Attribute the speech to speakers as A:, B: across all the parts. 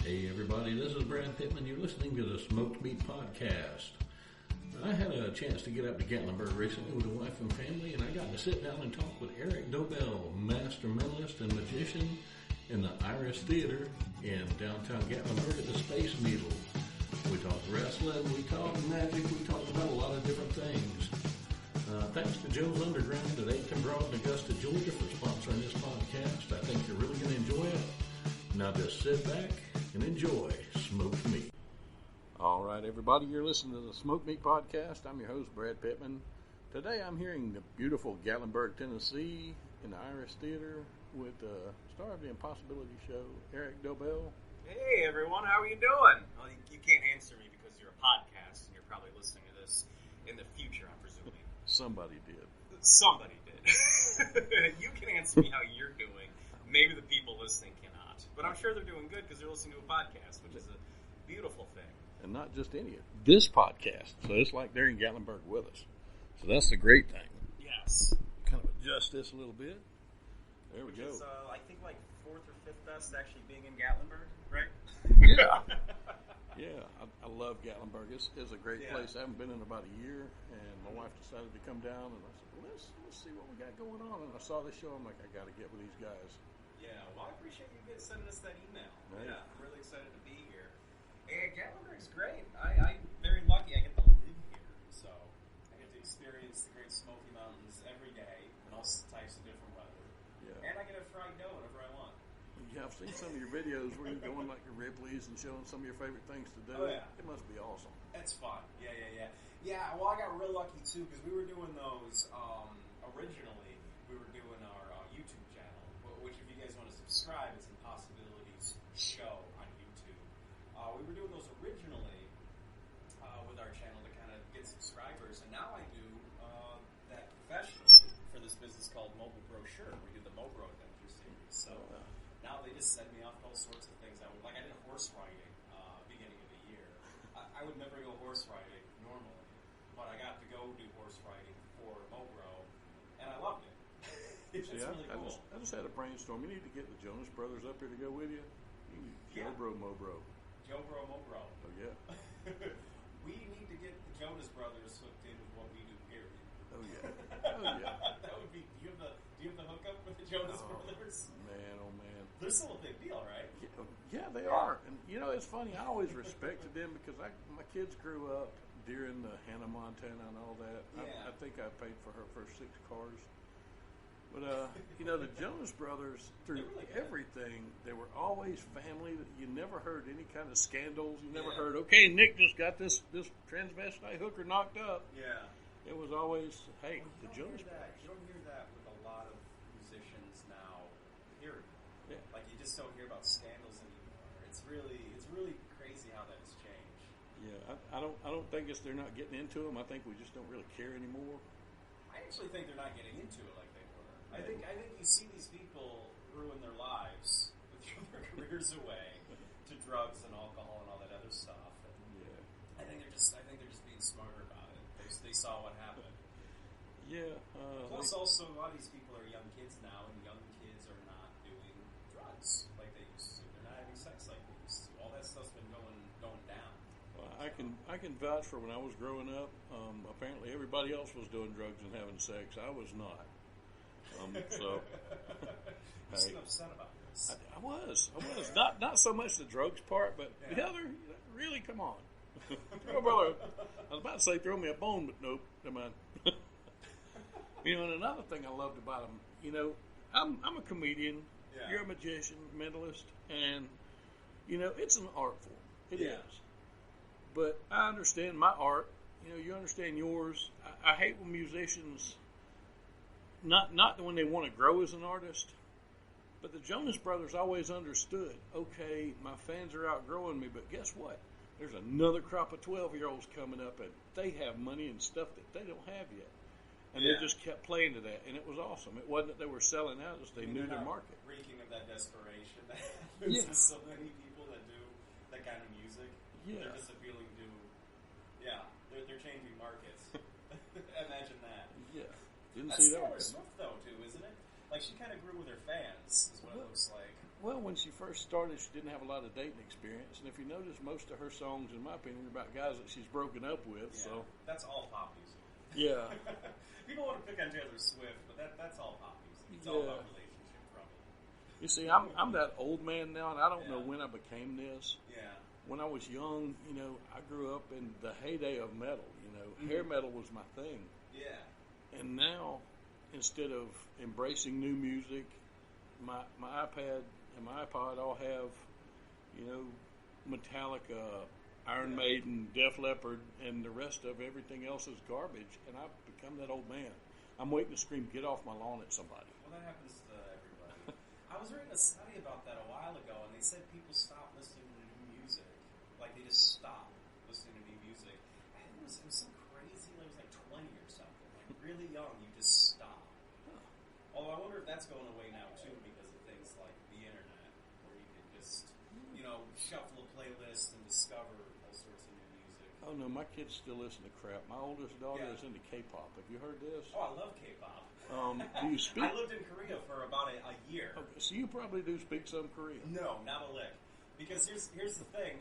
A: Hey everybody, this is Brad Pittman. You're listening to the Smoked Meat Podcast. I had a chance to get up to Gatlinburg recently with a wife and family, and I got to sit down and talk with Erik Dobell, master mentalist and magician in the Iris Theater in downtown Gatlinburg at the Space Needle. We talked wrestling, we talked magic, we talked about a lot of different things. Thanks to Joe's Underground at 8th Broad in Augusta, Georgia for sponsoring this podcast. I think you're really going to enjoy it. Now just sit back and enjoy Smoked Meat. All right, everybody, you're listening to the Smoked Meat Podcast. I'm your host, Brad Pittman. Today I'm here in the beautiful Gatlinburg, Tennessee in the Iris Theater with the star of the Impossibilities show, Erik Dobell.
B: Hey, everyone, how are you doing? Well, you can't answer me because you're a podcast and you're probably listening to this in the future, I'm presuming.
A: Somebody did.
B: Somebody did. You can answer me how you're doing. Maybe the people listening cannot. But I'm sure they're doing good because they're listening to a podcast, which is a beautiful thing.
A: And not just any of this podcast. So it's like they're in Gatlinburg with us. So that's the great thing.
B: Yes.
A: Kind of adjust this a little bit. There we go.
B: Which is, I think, like 4th or 5th best actually being in Gatlinburg, right?
A: Yeah. Yeah, I love Gatlinburg. It's a great place. I haven't been in about a year, and my wife decided to come down, and I said, well, let's see what we got going on. And I saw this show. I'm like, I got to get with these guys.
B: Yeah, well, I appreciate you guys sending us that email.
A: Right.
B: Yeah, I'm really excited to be here. And Gatlinburg's great. I'm very lucky I get to live here. So I get to experience the Great Smoky Mountains every day in all types of different weather. Yeah. And I get a fried dough whenever I want.
A: Yeah, I've seen some of your videos where you're going like your Ripley's and showing some of your favorite things to do.
B: Oh, yeah.
A: It must be awesome.
B: It's fun. Yeah. Yeah, well, I got real lucky, too, because we were doing those, originally, we were doing our YouTube channel, which if you guys want to subscribe, it's Impossibilities Show on YouTube. We were doing those originally with our channel to kind of get subscribers, and now I do that professionally for this business called Mobile Brochure. We do the Mobro Adventure series. So now they just send me off to all sorts of things. I did horse riding beginning of the year. I would never go horse riding normally, but I got to go do horse riding for Mobro, and I loved it. It's really cool.
A: I just had a brainstorm. You need to get the Jonas Brothers up here to go with you. Joe Mobro.
B: Joe Bro Mobro.
A: Oh, yeah.
B: We need to get the Jonas Brothers hooked in with what we do, period.
A: Oh, yeah.
B: That would be, do you have the hookup with the Jonas Brothers?
A: Man, oh, man.
B: They're still a big deal, right?
A: Yeah, they are. And, you know, it's funny. I always respected them because my kids grew up during the Hannah Montana and all that.
B: Yeah.
A: I think I paid for her first 6 cars. But, you know, the Jonas Brothers, through everything, they were always family. You never heard any kind of scandals. You never heard, okay, Nick just got this transvestite hooker knocked up.
B: Yeah.
A: It was always, hey, the Jonas Brothers.
B: You don't hear that with a lot of musicians now, period.
A: Yeah.
B: Like, you just don't hear about scandals anymore. It's really crazy how that has changed.
A: Yeah, I don't think they're not getting into them. I think we just don't really care anymore.
B: I actually think they're not getting into it like they were. I think you see these people ruin their lives, throw their careers away to drugs and alcohol and all that other stuff. And I think they're just being smarter about it. They saw what happened.
A: Yeah.
B: Plus, also a lot of these people are young kids now, and young kids are not doing drugs like they used to. They're not having sex like they used to. All that stuff's been going down.
A: Well, I can vouch for when I was growing up. Apparently, everybody else was doing drugs and having sex. I was not. So,
B: You seem upset about this.
A: I was not so much the drugs part, but the other. Really, come on, oh, brother. I was about to say throw me a bone, but nope, never mind. You know, and another thing I loved about them, you know, I'm a comedian. Yeah. You're a magician, mentalist, and you know it's an art form. It is. But I understand my art. You know, you understand yours. I hate when musicians. Not when they want to grow as an artist, but the Jonas Brothers always understood, okay, my fans are outgrowing me, but guess what? There's another crop of 12-year-olds coming up, and they have money and stuff that they don't have yet. And they just kept playing to that, and it was awesome. It wasn't that they were selling out, it's they knew their market.
B: Reeking of that desperation that happens to so many people that do that kind of music. Yeah. They're just appealing to, they're changing markets. Imagine that.
A: Yeah. Didn't
B: That's
A: see that.
B: Taylor Swift, though, too, isn't it? Like, she kind of grew with her fans, is what it looks like.
A: Well, when she first started, she didn't have a lot of dating experience, and if you notice, most of her songs, in my opinion, are about guys that she's broken up with.
B: Yeah,
A: so
B: that's all pop music.
A: Yeah.
B: People want to pick on Taylor Swift, but that's all pop music. It's all about relationship trouble.
A: You see, I'm that old man now, and I don't know when I became this.
B: Yeah.
A: When I was young, I grew up in the heyday of metal. Hair metal was my thing.
B: Yeah.
A: And now, instead of embracing new music, my iPad and my iPod all have, Metallica, Iron Maiden, Def Leppard, and the rest of everything else is garbage. And I've become that old man. I'm waiting to scream, "Get off my lawn" at somebody.
B: Well, that happens to everybody. I was reading a study about that a while ago, and they said people stop listening to new music. Like, they just stop listening to new music. I think it was some crazy, it was like 20 or something. Like, really young, you just stop. Although I wonder if that's going away now, too, because of things like the internet, where you can just, shuffle a playlist and discover all sorts of new music.
A: Oh, no, my kids still listen to crap. My oldest daughter is into K-pop. Have you heard this?
B: Oh, I love K-pop.
A: Do you speak?
B: I lived in Korea for about a year.
A: Okay, so you probably do speak some Korean.
B: No, not a lick. Because here's the thing.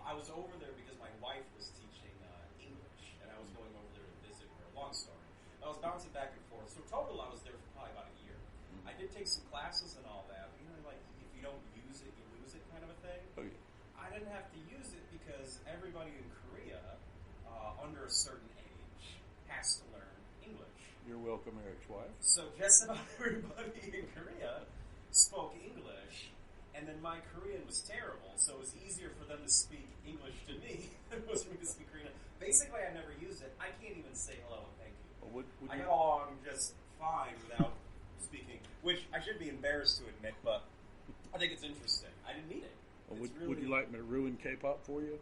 B: I was over there because my wife was teaching English, and I was going over there to visit her. Long story. I was bouncing back and forth. So total, I was there for probably about a year. I did take some classes and all that. Like, if you don't use it, you lose it kind of a thing.
A: Oh, yeah.
B: I didn't have to use it because everybody in Korea, under a certain age, has to learn English.
A: You're welcome, Eric's wife.
B: So just about everybody in Korea spoke English, and then my Korean was terrible, so it was easier for them to speak English to me than it was for me to speak Korean. Basically, I never used it. I can't even say hello and thank you.
A: Well,
B: I got along just fine without speaking, which I should be embarrassed to admit, but I think it's interesting. I didn't need it.
A: Well, would you like me to ruin K-pop for you?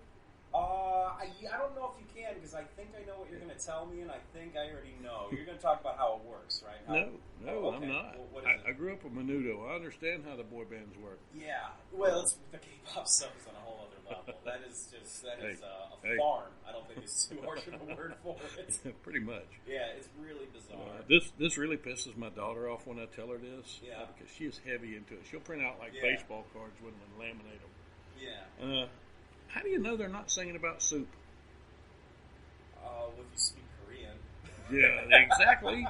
B: I don't know if you can, because I think I know what you're going to tell me, and I think I already know. You're going to talk about how it works, right?
A: No,
B: okay.
A: I'm not.
B: Well, what is it?
A: I grew up with Menudo. I understand how the boy bands work.
B: Yeah. Well, the K-pop stuff is on a whole other level. That is a farm. I don't think it's too harsh of a word for it.
A: Pretty much.
B: Yeah, it's really bizarre.
A: This really pisses my daughter off when I tell her this.
B: Yeah.
A: Because she is heavy into it. She'll print out baseball cards with them and laminate them.
B: Yeah.
A: How do you know they're not singing about soup?
B: If you speak Korean.
A: Yeah, exactly.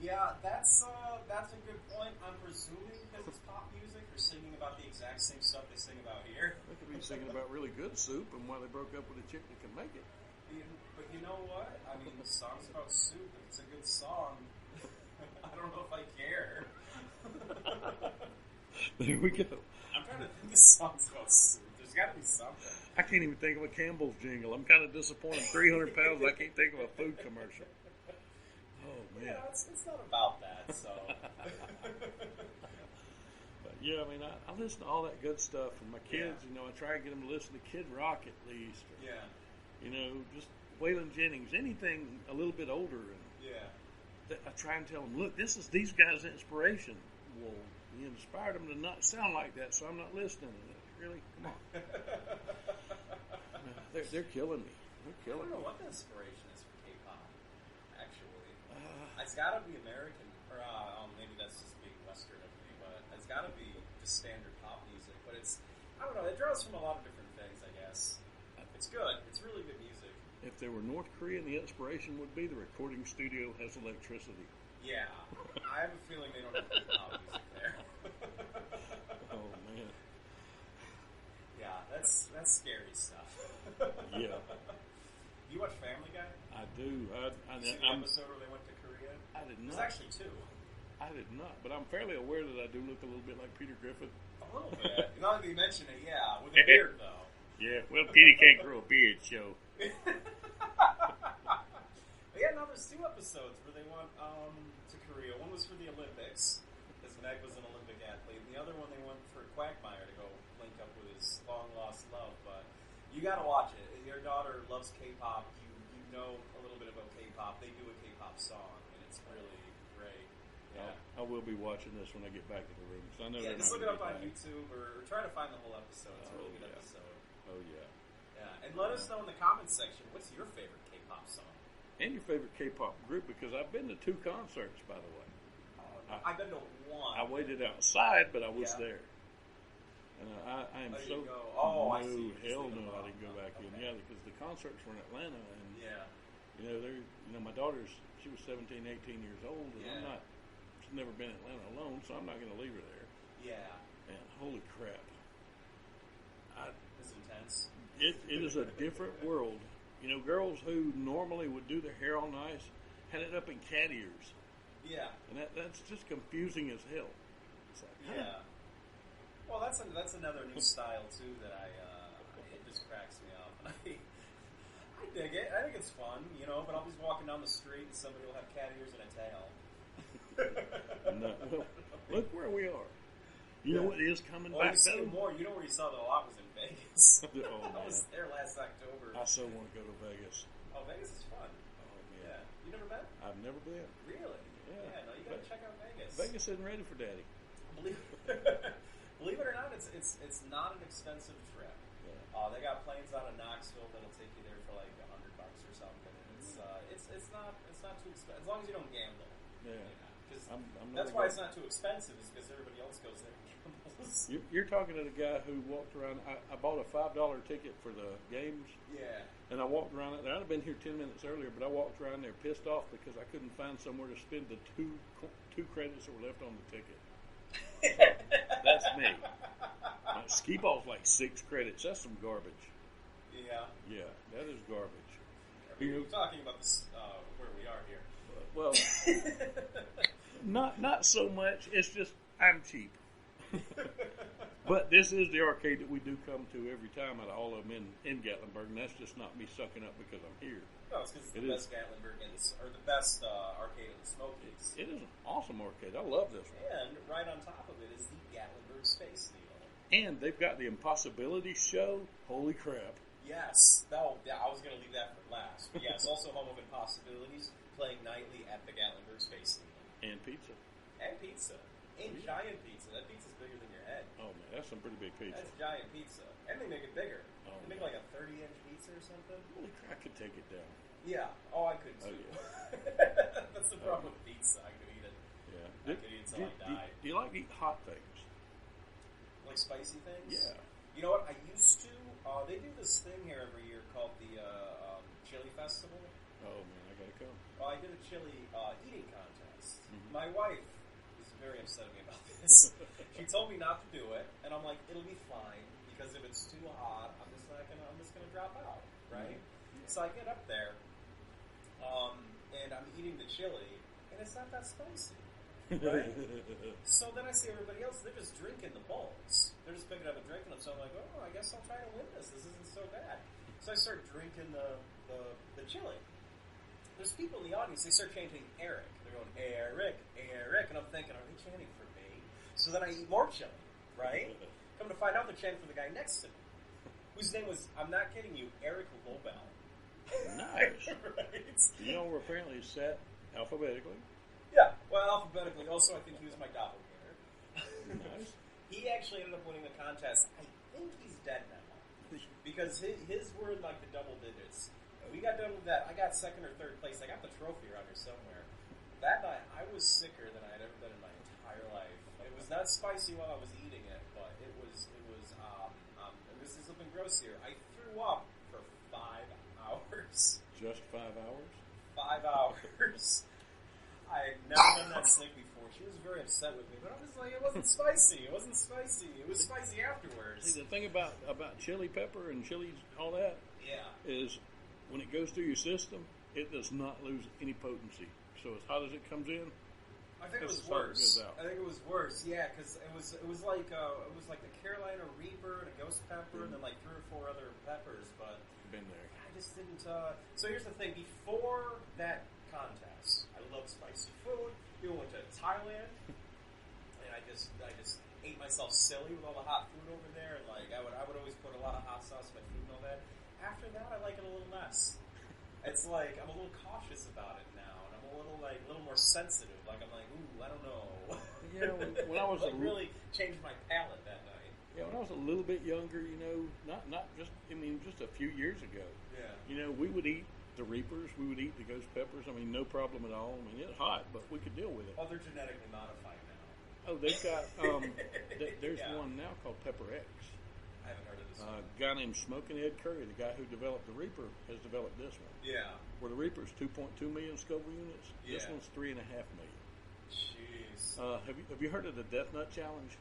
B: Yeah, that's a good point. I'm presuming because it's pop music, they're singing about the exact same stuff they sing about here.
A: They could be singing about really good soup and why they broke up with a chick that can make it.
B: But you know what? I mean, songs about soup, if it's a good song, I don't know if I care.
A: There we go.
B: I'm trying to think of songs about soup. There's got to be something.
A: I can't even think of a Campbell's jingle. I'm kind of disappointed. 300 pounds, I can't think of a food commercial. Oh, man.
B: Yeah, it's not about that, so.
A: But, yeah, I mean, I listen to all that good stuff. And my kids, I try to get them to listen to Kid Rock at least. Or, just Waylon Jennings, anything a little bit older. And I try and tell them, look, this is these guys' inspiration. Well, you inspired them to not sound like that, so I'm not listening. Really? Come on. They're killing me. They're killing me.
B: I don't know what the inspiration is for K-pop, actually. It's got to be American, or maybe that's just being Western of me, but it's got to be just standard pop music. But I don't know, it draws from a lot of different things, I guess. It's good. It's really good music.
A: If they were North Korean, the inspiration would be the recording studio has electricity.
B: Yeah. I have a feeling they don't have good pop music there.
A: Oh, man.
B: Yeah, that's scary stuff.
A: Yeah.
B: You watch Family Guy?
A: I do.
B: You see the episode where they went to Korea?
A: I did not.
B: There's actually two.
A: I did not, but I'm fairly aware that I do look a little bit like Peter Griffin.
B: A little bit. Now that you mention it, yeah, with a beard though.
A: Yeah, well, Petey can't grow a beard, so.
B: Yeah, no, there's two episodes where they went to Korea. One was for the Olympics, because Meg was an Olympic athlete, and the other one they went for Quagmire to go link up with his long-lost love. But you got to watch it. Your daughter loves K-pop. You know a little bit about K-pop. They do a K-pop song, and it's really great. Yeah.
A: I will be watching this when I get back to the room. So I know
B: just look it up on YouTube or try to find the whole episode. It's a really good episode.
A: Oh, yeah.
B: Yeah, and let us know in the comments section, what's your favorite K-pop song?
A: And your favorite K-pop group, because I've been to 2 concerts, by the way.
B: I've been to one.
C: I waited outside, but I was
B: Yeah.
C: there. And I am
B: Oh,
C: so...
B: you go. Oh, I
C: no,
B: see.
C: hell no, I didn't go back in. Yeah, because the concerts were in Atlanta, and, my daughter's, she was 17, 18 years old, and she's never been in Atlanta alone, so I'm not going to leave her there.
B: Yeah.
C: And holy crap.
B: It's intense.
C: It is a different world. Girls who normally would do their hair all nice had it up in cat ears.
B: Yeah.
C: And that's just confusing as hell. It's like,
B: yeah. Well, that's another new style too that it just cracks me up. I dig it. I think it's fun, But I'll be walking down the street and somebody will have cat ears and a tail.
C: No, well, look where we are. You know what is coming back though?
B: More. You know where you saw that a lot was in Vegas.
C: Oh,
B: I was there last October.
C: I so want to go to Vegas.
B: Oh, Vegas is fun.
C: Oh man.
B: Yeah. You never been?
C: I've never been.
B: Really?
C: Yeah.
B: No, you got to check out Vegas.
C: Vegas isn't ready for Daddy.
B: Believe it or not, it's not an expensive trip. Yeah. They got planes out of Knoxville that'll take you there for like $100 or something. And it's not too expensive as long as you don't gamble.
C: Yeah.
B: Because
C: I'm
B: that's why it's not too expensive is because everybody else goes there and gambles.
C: You're talking to the guy who walked around. I bought a $5 ticket for the games.
B: Yeah.
C: And I walked around it. I'd have been here 10 minutes earlier, but I walked around there pissed off because I couldn't find somewhere to spend the two credits that were left on the ticket. That's me. Ski ball's like 6 credits. That's some garbage.
B: Yeah.
C: Yeah, that is garbage.
B: You're talking about this, where we are here.
C: Well, not so much. It's just I'm cheap. But this is the arcade that we do come to every time out of all of them in Gatlinburg, and that's just not me sucking up because I'm here.
B: No, it's because it's the best Gatlinburg or the best arcade in the Smokies.
C: It is an awesome arcade. I love this one.
B: And right on top of it is the Gatlinburg Space Needle.
C: And they've got the Impossibilities show. Holy crap.
B: Yes. I was going to leave that for last. But yes, also home of Impossibilities, playing nightly at the Gatlinburg Space Needle.
C: And pizza.
B: And pizza. And giant pizza. That pizza's bigger than your head.
C: Oh, man, that's some pretty big pizza.
B: That's giant pizza. And they make it bigger.
C: Oh,
B: they make like a 30-inch pizza or something.
C: Holy crap, I could take it down.
B: Yeah. Oh, I could too.
C: Oh, yeah.
B: That's the problem with pizza. I could eat it.
C: Yeah.
B: I could eat it until I die.
C: Do you like to eat hot things?
B: Like spicy things?
C: Yeah.
B: You know what? I used to. They do this thing here every year called the Chili Festival.
C: Oh, man, I gotta come.
B: I did a chili eating contest.
C: Mm-hmm.
B: My wife was very upset at me about this. She told me not to do it, and I'm like, it'll be fine because if it's too hot, I'm just gonna drop out, right? Mm-hmm. So I get up there, and I'm eating the chili, and it's not that spicy. Right? So then I see everybody else, they're just drinking the bowls. They're just picking up and drinking them. So I'm like, oh, I guess I'll try to win this. This isn't so bad. So I start drinking the chili. There's people in the audience, they start chanting Eric. They're going, Eric, Eric. And I'm thinking, are they chanting for me? So then I eat more chili, right? Come to find out they're chanting for the guy next to me, whose name was, I'm not kidding you, Erik Dobell.
C: Nice.
B: Right?
C: You know, we're apparently set alphabetically.
B: Yeah, well, alphabetically. Also, I think he was my doppelganger.
C: Nice.
B: He actually ended up winning the contest. I think he's dead now. Because his were in like the double digits. We got done with that. I got second or third place. I got the trophy around here somewhere. That night, I was sicker than I had ever been in my entire life. It was not spicy while I was eating it, but it was this is something gross here. I threw up for 5 hours.
C: Just 5 hours?
B: 5 hours. I had never been that sick before. She was very upset with me, but I was like, it wasn't spicy. It wasn't spicy. It was spicy afterwards.
C: See, the thing about chili pepper and chilies, all that, is when it goes through your system, it does not lose any potency. So as hot as it comes in,
B: I think it was worse. I think it was worse. Yeah, because it was like the Carolina Reaper and a ghost pepper, and then like 3 or 4 other peppers. But
C: been there.
B: I just didn't. So here's the thing: before that contest, I love spicy food. We went to Thailand, and I just ate myself silly with all the hot food over there. And like I would always put a lot of hot sauce in my food and all that. After that, I like it a little less. It's like I'm a little cautious about it now, and I'm a little more sensitive. Like I'm like, ooh, I don't know.
C: Yeah, when I was
B: really changed my palate that night.
C: Yeah, when I was a little bit younger, not just a few years ago.
B: Yeah.
C: We would eat the reapers. We would eat the ghost peppers. I mean, no problem at all. I mean, it's hot, but we could deal with it.
B: Oh, they're genetically modified now.
C: Oh, they've got, there's one now called Pepper X.
B: I haven't heard of this one.
C: A guy named Smoking Ed Curry, the guy who developed the Reaper, has developed this one.
B: Yeah.
C: Where the Reaper's 2.2 million Scoville units, this one's 3.5 million.
B: Jeez.
C: Have you heard of the Death Nut Challenge?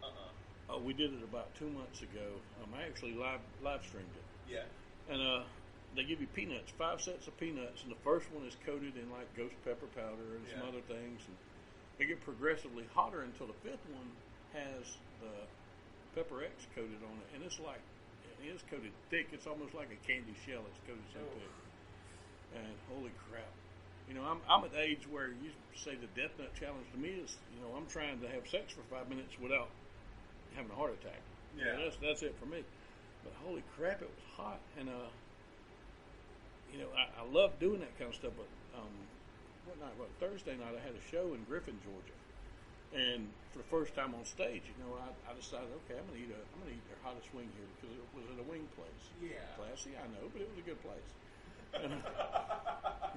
B: Uh-uh.
C: We did it about 2 months ago. I actually live streamed it.
B: Yeah.
C: And they give you peanuts, 5 sets of peanuts, and the first one is coated in like ghost pepper powder and some other things. And they get progressively hotter until the 5th one has the Pepper X coated on it, and it's coated thick. It's almost like a candy shell. It's coated so thick. And holy crap. You know, I'm at the age where you say the Death Nut Challenge to me is, you know, I'm trying to have sex for 5 minutes without having a heart attack.
B: Yeah.
C: You know, that's it for me. But holy crap, it was hot. And, you know, I love doing that kind of stuff. But Thursday night I had a show in Griffin, Georgia. And for the first time on stage, you know, I decided, okay, I'm gonna eat their hottest wing here because it was at a wing place.
B: Yeah.
C: Classy, I know, but it was a good place. And,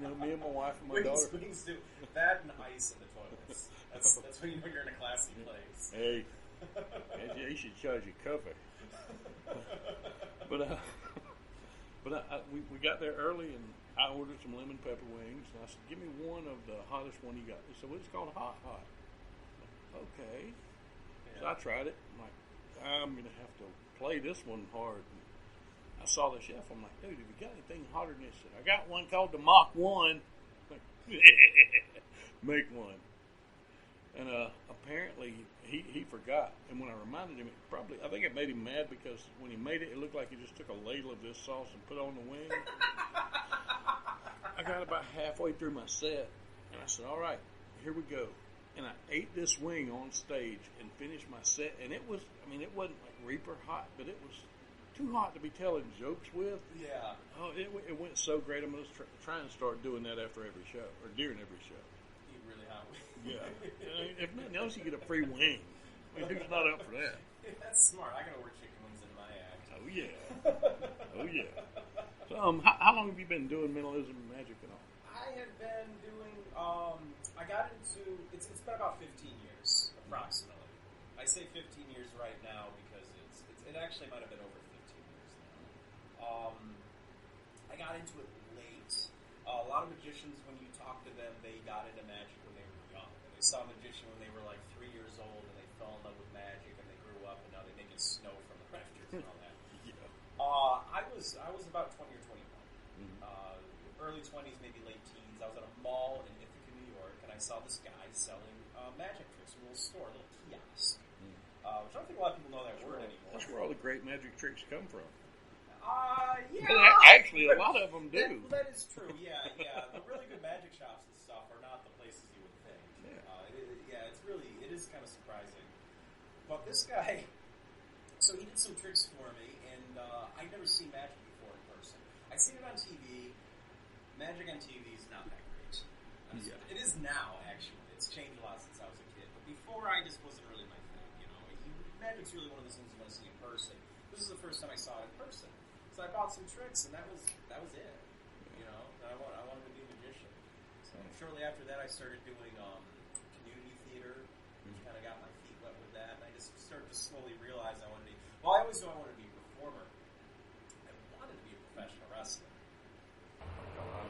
C: you know, me and my wife and my daughter.
B: Wings do that and ice in the toilets. That's when you know you're in a classy place.
C: Hey, you should charge you cover. But we got there early and I ordered some lemon pepper wings and I said, give me one of the hottest one you got. He said, well, it's called hot. Okay. Yeah. So I tried it. I'm like, I'm going to have to play this one hard. And I saw the chef. I'm like, dude, have you got anything hotter than this? I got one called the Mach 1. Like, make one. And apparently he forgot. And when I reminded him, I think it made him mad because when he made it, it looked like he just took a ladle of this sauce and put it on the wing. I got about halfway through my set, and I said, all right, here we go. And I ate this wing on stage and finished my set, and it wasn't like Reaper hot, but it was too hot to be telling jokes with.
B: Yeah.
C: Oh, it went so great. I'm going to try and start doing that after every show, or during every show.
B: Eat really hot wings.
C: Yeah. If nothing else, you get a free wing. I mean, who's not up for that?
B: That's smart. I got to work chicken wings in my act.
C: Oh, yeah. Oh, yeah. So, how long have you been doing mentalism and magic and all?
B: I have been doing, I got into, it's been about 15 years, approximately. I say 15 years right now because it actually might have been over 15 years now. I got into it late. A lot of magicians, when you talk to them, they got into magic when they were young. They saw a magician when they were like 3 years old and they fell in love with magic and they grew up and now they make it snow from the rafters and all that. I was about 20 or 21. Early 20s, maybe late teens. I was at a mall in Ithaca, New York, and I saw this guy selling magic tricks, a little store, a little kiosk. Which I don't think a lot of people know that word anymore.
C: That's where all the great magic tricks come from.
B: Yeah.
C: Well, actually, a lot of them do.
B: That is true, yeah. The really good magic shops and stuff are not the places you would think. It is kind of surprising. But this guy, so he did some tricks for me, and I'd never seen magic before in person. I'd seen it on TV. Magic on TV is not that great. It is now, actually. It's changed a lot since I was a kid. But before, I just wasn't really my thing, you know. Magic's really one of those things you want to see in person. This is the first time I saw it in person. So I bought some tricks, and that was it. You know, and I wanted to be a magician. So shortly after that, I started doing community theater, which kind of got my feet wet with that. And I just started to slowly realize I wanted to be, I always knew I wanted to be a performer. I wanted to be a professional wrestler.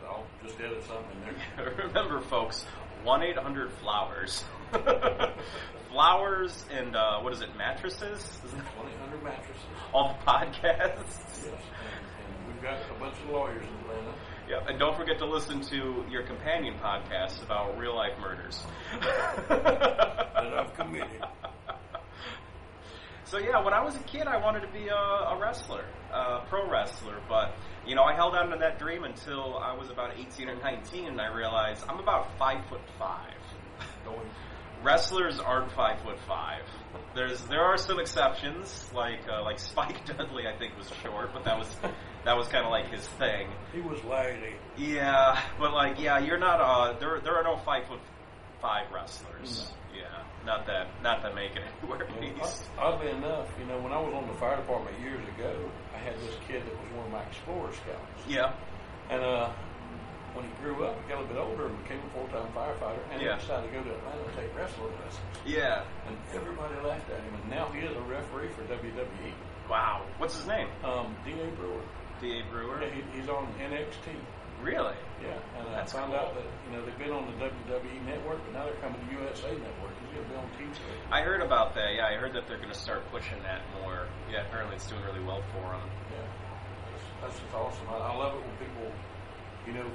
C: I'll just edit something in there.
B: Remember, folks, 1-800-FLOWERS. Flowers and, what is it, mattresses?
C: 1-800 mattresses.
B: On the podcasts.
C: Yes, and we've got a bunch of lawyers in Atlanta.
B: Yep, and don't forget to listen to your companion podcast about real-life murders.
C: That I've committed.
B: So yeah, when I was a kid, I wanted to be a wrestler, a pro wrestler, but, you know, I held on to that dream until I was about 18 or 19, and I realized I'm about 5'5". Wrestlers aren't 5'5". There are some exceptions, like Spike Dudley, I think, was short, but that was kind of like his thing.
C: He was laggy.
B: Yeah, but you're not. There are no 5'5" wrestlers.
C: No.
B: Yeah, not that make it anywhere east.
C: Oddly enough, you know, when I was on the fire department years ago, I had this kid that was one of my Explorer Scouts.
B: Yeah.
A: And when he grew up, he got a little bit older and became a full-time firefighter, and he decided to go to Atlanta and take wrestling lessons.
B: Yeah.
A: And everybody laughed at him, and now he is a referee for WWE.
B: Wow. What's his name?
A: D.A. Brewer.
B: D.A. Brewer?
A: Yeah, he's on NXT.
B: Really?
A: Yeah, and
B: That's
A: I found
B: cool.
A: out that they've been on the WWE Network, but now they're coming to USA Network. He's going to be on TV.
B: I heard about that. Yeah, I heard that they're going to start pushing that more. Yeah, apparently it's doing really well for them.
A: Yeah, that's just awesome. I love it when people,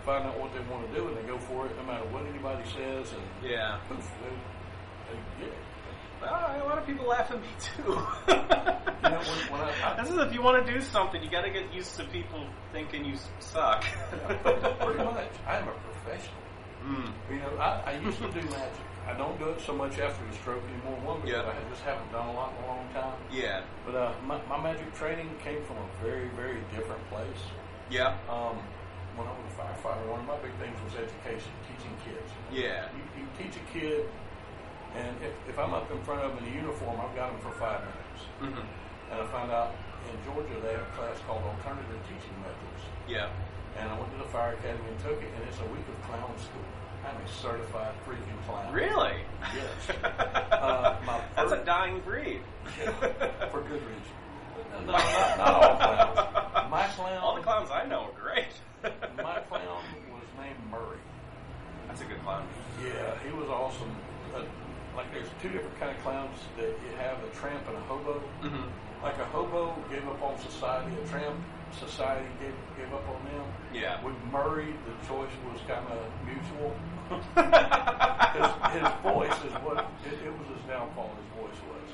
A: find out what they want to do and they go for it, no matter what anybody says. And poof, they get it.
B: A lot of people laugh at me too.
A: When
B: this is if you want to do something, you got to get used to people thinking you suck.
A: Pretty much. I'm a professional. I used to do magic. I don't do it so much after the stroke anymore. One, because I just haven't done a lot in a long time.
B: Yeah.
A: But my magic training came from a very, very different place.
B: Yeah.
A: When I was a firefighter, one of my big things was education, teaching kids.
B: Yeah.
A: You teach a kid, and if I'm up in front of them in a uniform, I've got them for 5 minutes.
B: Mm-hmm.
A: And I found out in Georgia they have a class called Alternative Teaching Methods.
B: Yeah.
A: And I went to the fire academy and took it, and it's a week of clown school. I'm a certified freaking clown.
B: Really?
A: Yes.
B: That's a dying breed.
A: Yeah, for good reason. No, not all clowns. My clown.
B: All the clowns I know are great.
A: My clown was named Murray.
B: That's a good clown.
A: Yeah, he was awesome. There's two different kind of clowns that you have, a tramp and a hobo.
B: Mm-hmm.
A: Like a hobo gave up on society, a tramp, society gave up on them.
B: Yeah.
A: With Murray, the choice was kind of mutual. his voice is what, it was his downfall, his voice was.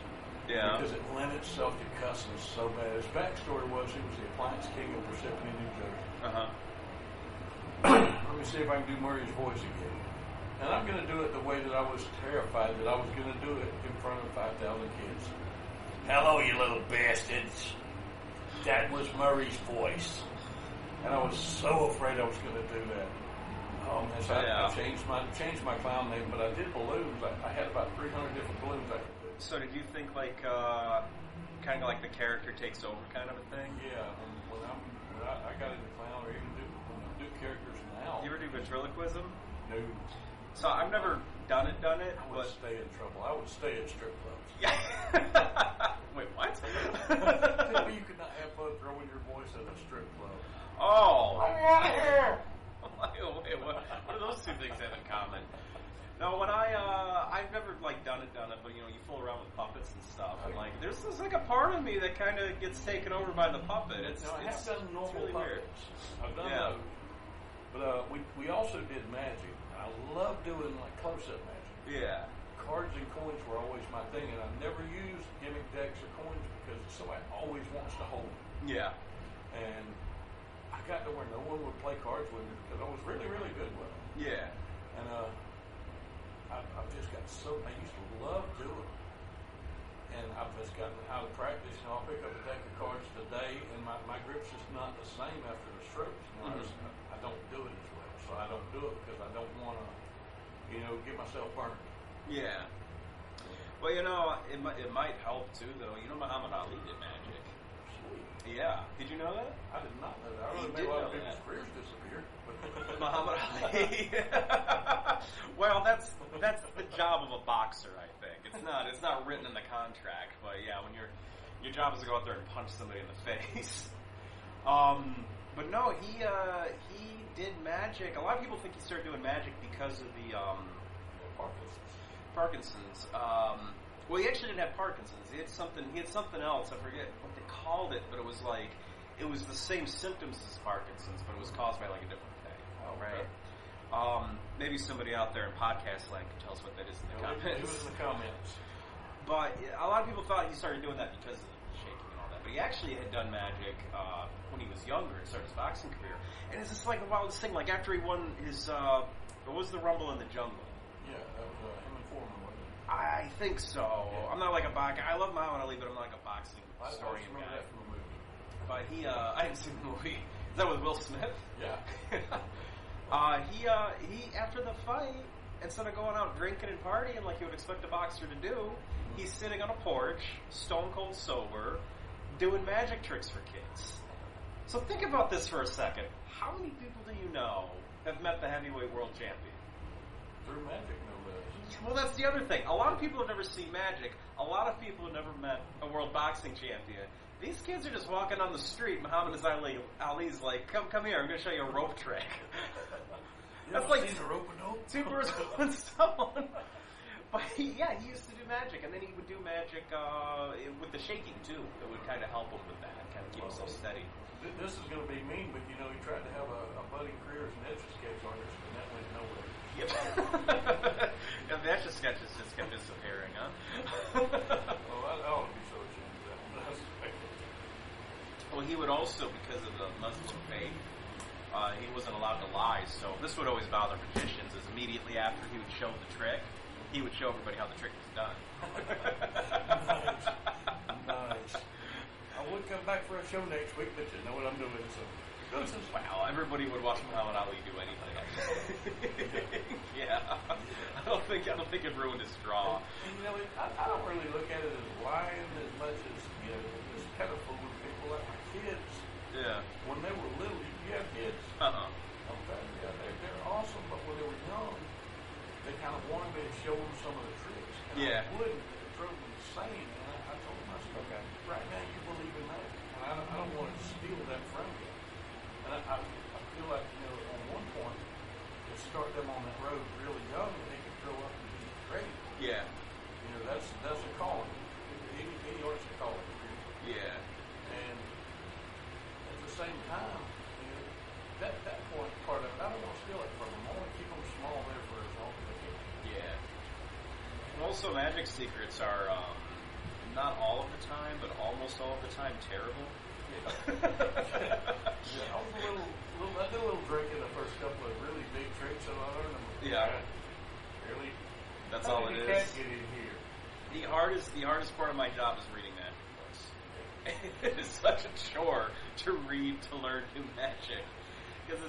B: Yeah.
A: Because it lent itself to cussing so bad. His backstory was he was the appliance king of Parsippany, New Jersey.
B: Uh-huh.
A: Let me see if I can do Murray's voice again. And I'm going to do it the way that I was terrified that I was going to do it in front of 5,000 kids. Hello, you little bastards. That was Murray's voice. And I was so afraid I was going to do that. Oh, man, so I changed my clown name, but I did balloons. I had about 300 different balloons I could do.
B: So did you think kind of like the character takes over kind of a thing?
A: Yeah, when I got into clown, or even when I do characters now.
B: You ever do ventriloquism?
A: No.
B: So I've never done it,
A: I would stay in trouble. I would stay at strip clubs.
B: Yeah. Wait, what?
A: Tell me you could not have fun throwing your voice at a strip club.
B: Oh. Wait, what do those two things have in common? No, when I've never done it, but you fool around with puppets and stuff, and there's a part of me that kind of gets taken over by the puppet. I have done normal really puppets. I've done those, but we also did magic. I love doing close-up magic. Yeah.
A: Cards and coins were always my thing, and I never used gimmick decks or coins because somebody always wants to hold them.
B: Yeah.
A: And I got to where no one would play cards with me because I was really, really good with them.
B: Yeah.
A: And I've just got I used to love doing it. And I've just gotten out of practice. I'll pick up a deck of cards today, and my grip's just not the same after the strokes. I don't do it as well. So I don't do it because I don't want to, get myself burned.
B: Yeah. Well, it might help too, though. Muhammad Ali did magic.
A: Sweet.
B: Yeah. Did you know that?
A: I did not know that. I really made a lot of people's careers disappear.
B: Muhammad Ali. Well, that's the job of a boxer, I think. It's not written in the contract, but yeah, when your job is to go out there and punch somebody in the face. But no, he did magic. A lot of people think he started doing magic because of the Parkinson's. Well, he actually didn't have Parkinson's. He had something else. I forget what they called it, but it was the same symptoms as Parkinson's, but it was caused by a different thing.
A: Oh,
B: right. Maybe somebody out there in podcast land can tell us what that is in the comments.
A: It was in the comments.
B: But a lot of people thought he started doing that because of the shaking and all that. But he actually had done magic when he was younger and started his boxing career. And it's just the wildest thing. After he won his, what was the Rumble in the Jungle?
A: Yeah, that was him and Foreman, wasn't it?
B: I think so. Yeah. I'm not a boxer. I love Muhammad Ali, but I'm not a boxing
A: I
B: historian
A: remember
B: guy.
A: that from a movie.
B: But I didn't see the movie. Is that with Will Smith?
A: Yeah.
B: He after the fight, instead of going out drinking and partying like you would expect a boxer to do, he's sitting on a porch, stone cold sober, doing magic tricks for kids. So think about this for a second. How many people do you know have met the heavyweight world champion?
C: Through magic, no less.
B: Well, that's the other thing. A lot of people have never seen magic. A lot of people have never met a world boxing champion. These kids are just walking on the street. Muhammad Ali's like, come here, I'm going to show you a rope trick. That's like
C: a rope and rope?
B: 2 birds with one stone. But he used to do magic, and then he would do magic with the shaking too. It would kind of help him with that, kind of keep himself steady.
C: This is going to be mean, but he tried to have a budding career as an etch-a-sketch artist, and that went nowhere.
B: Yep. Yeah, the etch-a-sketches just kept disappearing, huh?
C: Well, I ought to be so ashamed of that.
B: Well, he would also, because of the Muslim faith, he wasn't allowed to lie. So this would always bother magicians. Is immediately after he would show the trick, he would show everybody how the trick was done.
C: Nice. I would come back for a show next week, but you know what I'm doing. So,
B: wow, everybody would watch Muhammad Ali do anything. Yeah, I don't think it ruined his draw.
C: And, I don't really look at it as lying as much as just kind of fooling people like my kids.
B: Yeah.
C: When they were little, you have kids. Okay, yeah, they're awesome, but when they were young, they kind of wanted me to show them some of the tricks. And I wouldn't. It drove me insane. And I told them, I said, okay, right now you believe in that. And I don't want to steal that from you. And I feel like, on one point, to start them on that road really young, and they could grow up and be great.
B: Yeah.
C: That's a calling. Any art's a calling.
B: Yeah.
C: And at the same time, that part of it, I don't want to steal it from them. I want to keep them small there for as long as they can.
B: Yeah. And also, magic secrets are not all of the time, but almost all of the time terrible.
C: Yeah, I did a little drinking the first couple of really big tricks, so I learned them.
B: Yeah.
C: Really?
B: That's all it is.
C: You can't get in here.
B: The hardest part of my job is reading magic books. It is such a chore to read to learn new magic. Because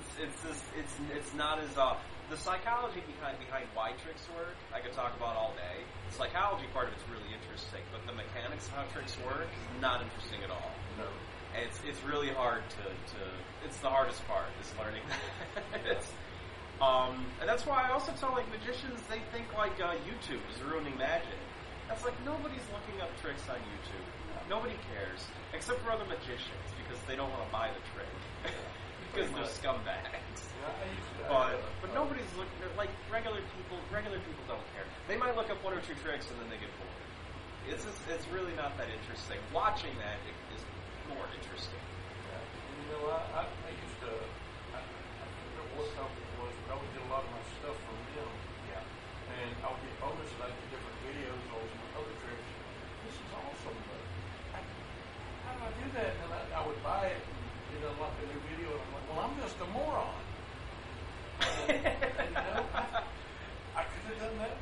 B: it's not as the psychology behind why tricks work, I could talk about all day. The psychology part of it's really interesting, but the mechanics of how tricks work is not interesting at all.
C: No.
B: And it's really hard to it's the hardest part is learning that. And that's why I also tell magicians, they think YouTube is ruining magic. That's nobody's looking up tricks on YouTube. Nobody cares except for other magicians because they don't want to buy the trick. Because they're scumbags.
C: Yeah,
B: but nobody's looking. Regular people don't care. They might look up 1 or 2 tricks and then they get bored. It's really not that interesting. Watching magic is more interesting.
C: Yeah. I used to. I forget what company it was, but I would get a lot of my stuff from them. Yeah. And I would get bonuses. I did different videos, all some other tricks. This is awesome, but how do I do that? And I would buy it. Unlock a new video, and I'm like, well, I'm just a moron. And, I could have done that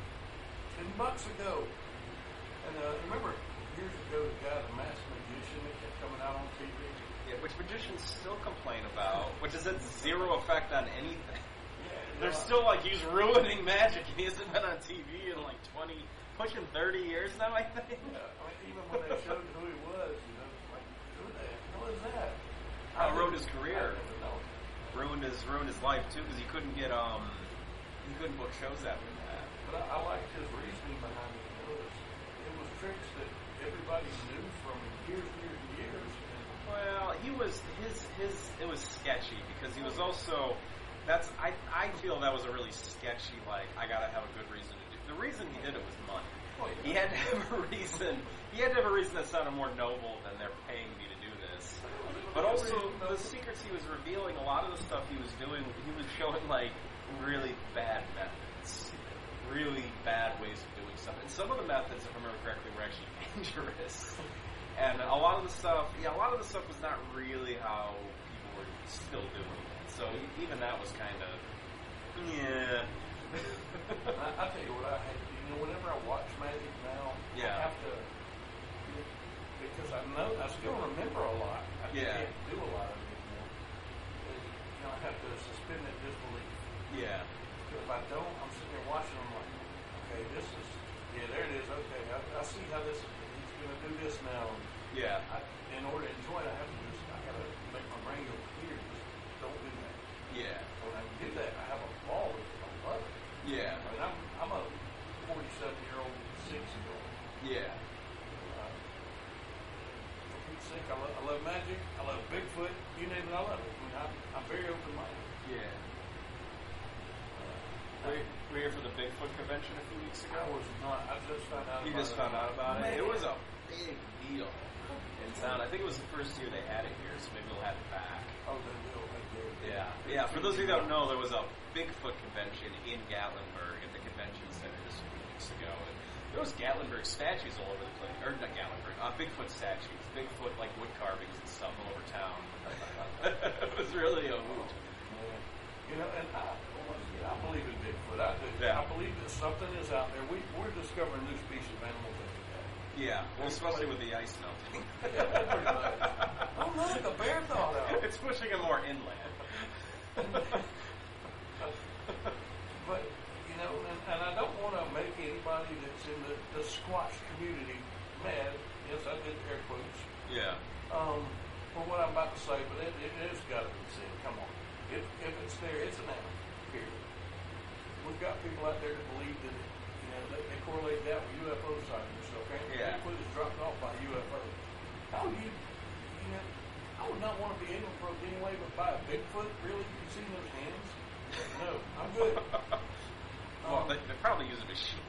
C: $10 ago. And remember, years ago, the guy, the masked magician, that kept coming out on TV.
B: Yeah, which magicians still complain about, which has had zero effect on anything. Yeah, they're still he's ruining magic, and he hasn't been on TV in 20, pushing 30 years now, I think.
C: Yeah, even when they showed who he was, who the hell is that?
B: Ruined his career. Ruined his life too because he couldn't get he couldn't book shows after that.
C: But I liked his reasoning behind it. It was tricks that everybody knew from years and years.
B: Well, he was it was sketchy because he was also I feel that was a really sketchy I gotta have a good reason to do. The reason he did it was money.
C: Well, yeah.
B: He had to have a reason. He had to have a reason that sounded more noble than they're paying me to do this. But also, the secrets he was revealing, a lot of the stuff he was doing, he was showing, really bad methods. Really bad ways of doing stuff. And some of the methods, if I remember correctly, were actually dangerous. And a lot of the stuff was not really how people were still doing it. So even that was kind of, yeah.
C: I tell you what I hate. Whenever I watch magic now, I have to, because I still remember a lot. I can't do a lot of it anymore. I have to suspend that disbelief.
B: Yeah.
C: Because if I don't, I'm sitting there watching them okay, this is, there it is, okay, I see how he's going to do this now.
B: Yeah.
C: In order to enjoy it, I gotta make my brain go,
A: Yeah.
C: When I do that, I have a ball with it. I love it.
A: Yeah.
C: I mean, I'm a 47-year-old, 6-year-old.
A: Yeah.
C: For Pete's sake, I love magic. I love Bigfoot. You name it, I love it. I mean, I'm very open-minded.
A: Yeah.
B: Were you here for the Bigfoot convention a few weeks ago?
C: I was not. I just found out.
B: You just found out about it? It was a big deal in town. I think it was the first year they had it here, so maybe they'll have it back.
C: Oh, they will.
B: Yeah. Yeah, for those of you that don't know, there was a Bigfoot convention in Gatlinburg at the convention center just a few weeks ago. And there was Gatlinburg statues all over the place. Or not Gatlinburg, Bigfoot statues. Bigfoot, like, wood carvings and stuff all over town. It was really a hoot.
C: You know, and I believe in Bigfoot. I do.
B: Yeah.
C: I believe that something is out there. We're discovering new species of animals every day.
B: Yeah, well, especially with the ice melting.
C: Oh, look, a bear thawed out.
B: It's pushing it more inland.
C: But, you know, and I don't want to make anybody that's in the Squatch community mad. Yes, I did air quotes.
B: Yeah.
C: For what I'm about to say, but it has got to be said. Come on. If it's there, it's an animal. Period. We've got people out there that believe that, you know, they correlate that with UFO sightings. Okay?
B: Yeah.
C: Bigfoot is dropped off by UFO. How do you know, I would not want to be able to approach anyway but by a Bigfoot. Really? You see those hands? No, I'm good.
B: Well, they probably use a machine.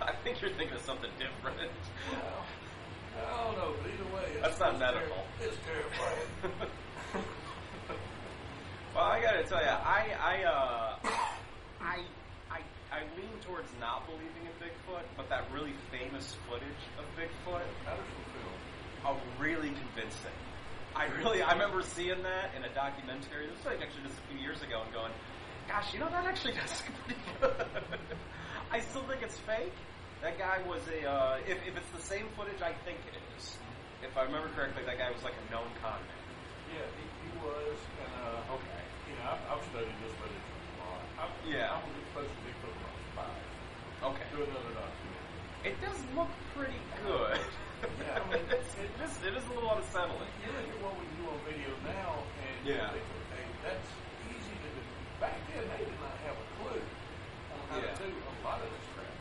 B: I think you're thinking of something different.
C: Well, I don't know, but either way,
B: That's not medical.
C: It's terrifying.
B: Well, I gotta tell you, I lean towards not believing in Bigfoot, but that really famous footage of Bigfoot, really convincing. I remember seeing that in a documentary. This was like actually just a few years ago, and going, "Gosh, you know that actually does pretty good." I still think it's fake. That guy was if it's the same footage I think it is. If I remember correctly, that guy was like a known con man.
C: Yeah, he was, and
B: okay.
C: You know, I've studied this footage a lot. I was exposed to Bigfoot when I was 5.
B: Okay.
C: Do another documentary.
B: It does look pretty good.
C: Yeah, I mean,
B: it is a little unsettling.
C: You look at what we do on video now, and
B: Yeah.
C: That's easy to do. Back then, they did not have a clue on how to do a lot of this crap.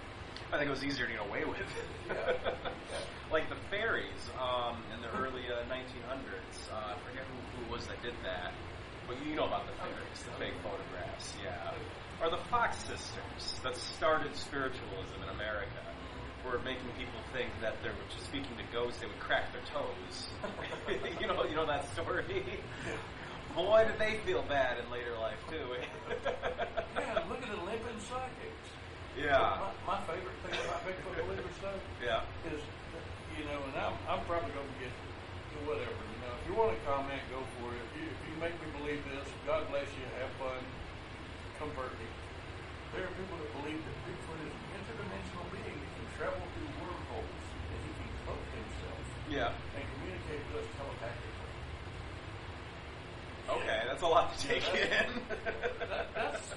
B: I think it was easier to get away with.
C: Yeah.
B: Like the fairies in the early 1900s. I forget who it was that did that, but you know about the fairies, the fake photographs, yeah. Or the Fox sisters that started spiritualism in America. Were making people think that they were just speaking to ghosts, they would crack their toes. you know that story? Boy, did they feel bad in later life, too.
C: Yeah, look at the limping psychics.
B: Yeah.
C: My favorite thing about Bigfoot believers, though, is, you know, and I'm probably going to get whatever, you know. If you want to comment, go for it. If you make me believe this, God bless you, have fun, convert me. There are people that believe that Bigfoot is an interdimensional being that can travel through wormholes, that he can cloak himself, and communicate with us telepathically.
B: Okay, that's a lot to take in.
C: That's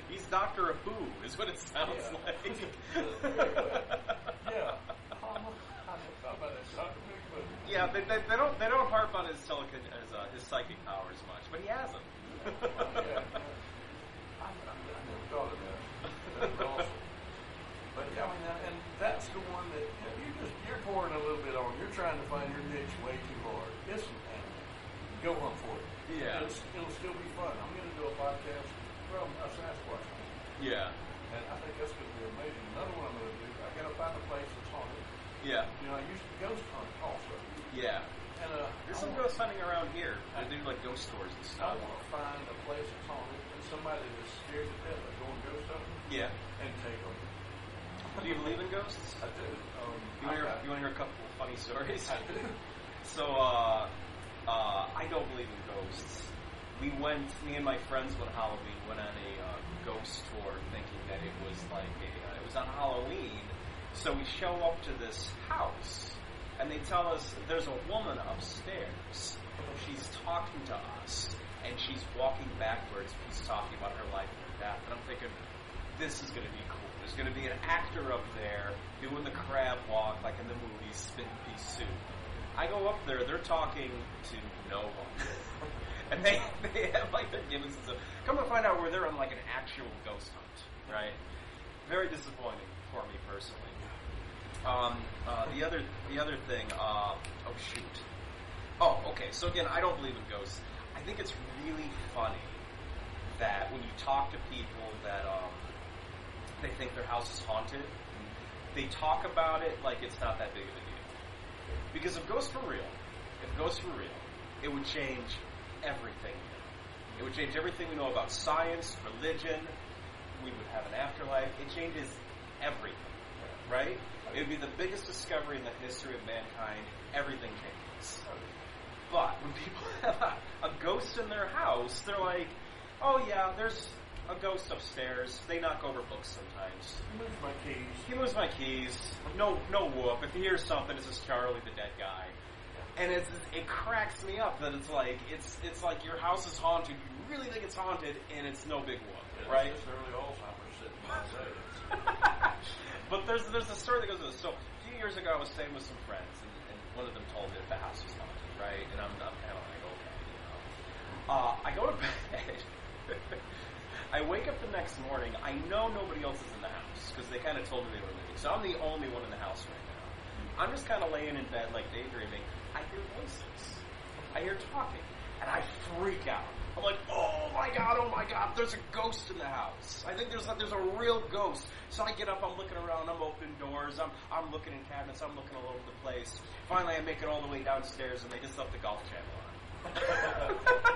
B: He's Doctor Who, is what it sounds like.
C: Yeah. I never thought about that. Dr. Bigfoot.
B: Yeah, they don't harp on his psychic powers much, but he has them.
C: Yeah. I never thought of that. That's awesome. But yeah, I mean, and that's the one that you're pouring a little bit on. You're trying to find your niche way too hard. It's an animal. Go hunt for it.
B: Yeah.
C: It'll still be fun. I'm going to do a podcast from a Sasquatch hunt.
B: Yeah.
C: And I think that's going to be amazing. Another one I'm going to do, I got to find a place that's haunted.
B: Yeah.
C: You know, I used to ghost hunt also.
B: Yeah.
C: And
B: there's some ghost hunting around here. They do like ghost stores and
C: I
B: stuff.
C: want to find a place that's haunted and somebody that's scared to death of going ghost hunting.
B: Yeah.
C: And take them.
B: Do you believe in ghosts?
C: I do.
B: You want to hear a couple of funny stories?
C: I do.
B: So, I don't believe in ghosts. Me and my friends one Halloween went on a ghost tour thinking that it was like it was on Halloween. So we show up to this house and they tell us there's a woman upstairs. She's talking to us and she's walking backwards. She's talking about her life and her death. And I'm thinking, this is going to be cool. There's going to be an actor up there doing the crab walk like in the movies, spin pea soup. I go up there, they're talking to no one. And they have like their gimmicks and stuff. Come to find out where they're on like an actual ghost hunt, right? Very disappointing for me personally. The other thing, oh shoot. Oh, okay. So again, I don't believe in ghosts. I think it's really funny that when you talk to people that they think their house is haunted, they talk about it like it's not that big of a deal. Because if ghosts were real, it would change everything. It would change everything we know about science, religion. We would have an afterlife. It changes everything, right? It would be the biggest discovery in the history of mankind. Everything changes. But when people have a ghost in their house, they're like, oh yeah, there's a ghost upstairs. They knock over books sometimes. He moves my keys. No whoop. If he hears something, it's just Charlie, the dead guy. And it cracks me up that it's like your house is haunted. You really think it's haunted, and it's no big whoop, right?
C: It's early Alzheimer's sitting by
B: But there's a story that goes with this. So a few years ago, I was staying with some friends, and one of them told me that the house was haunted, right? And I'm kind of like, okay, you know. I go to bed. I wake up the next morning. I know nobody else is in the house because they kind of told me they were leaving. So I'm the only one in the house right now. I'm just kind of laying in bed, like daydreaming. I hear voices. I hear talking, and I freak out. I'm like, oh my god, there's a ghost in the house. I think there's a real ghost. So I get up, I'm looking around, I'm opening doors, I'm looking in cabinets, I'm looking all over the place. Finally, I make it all the way downstairs, and they just left the Golf Channel on.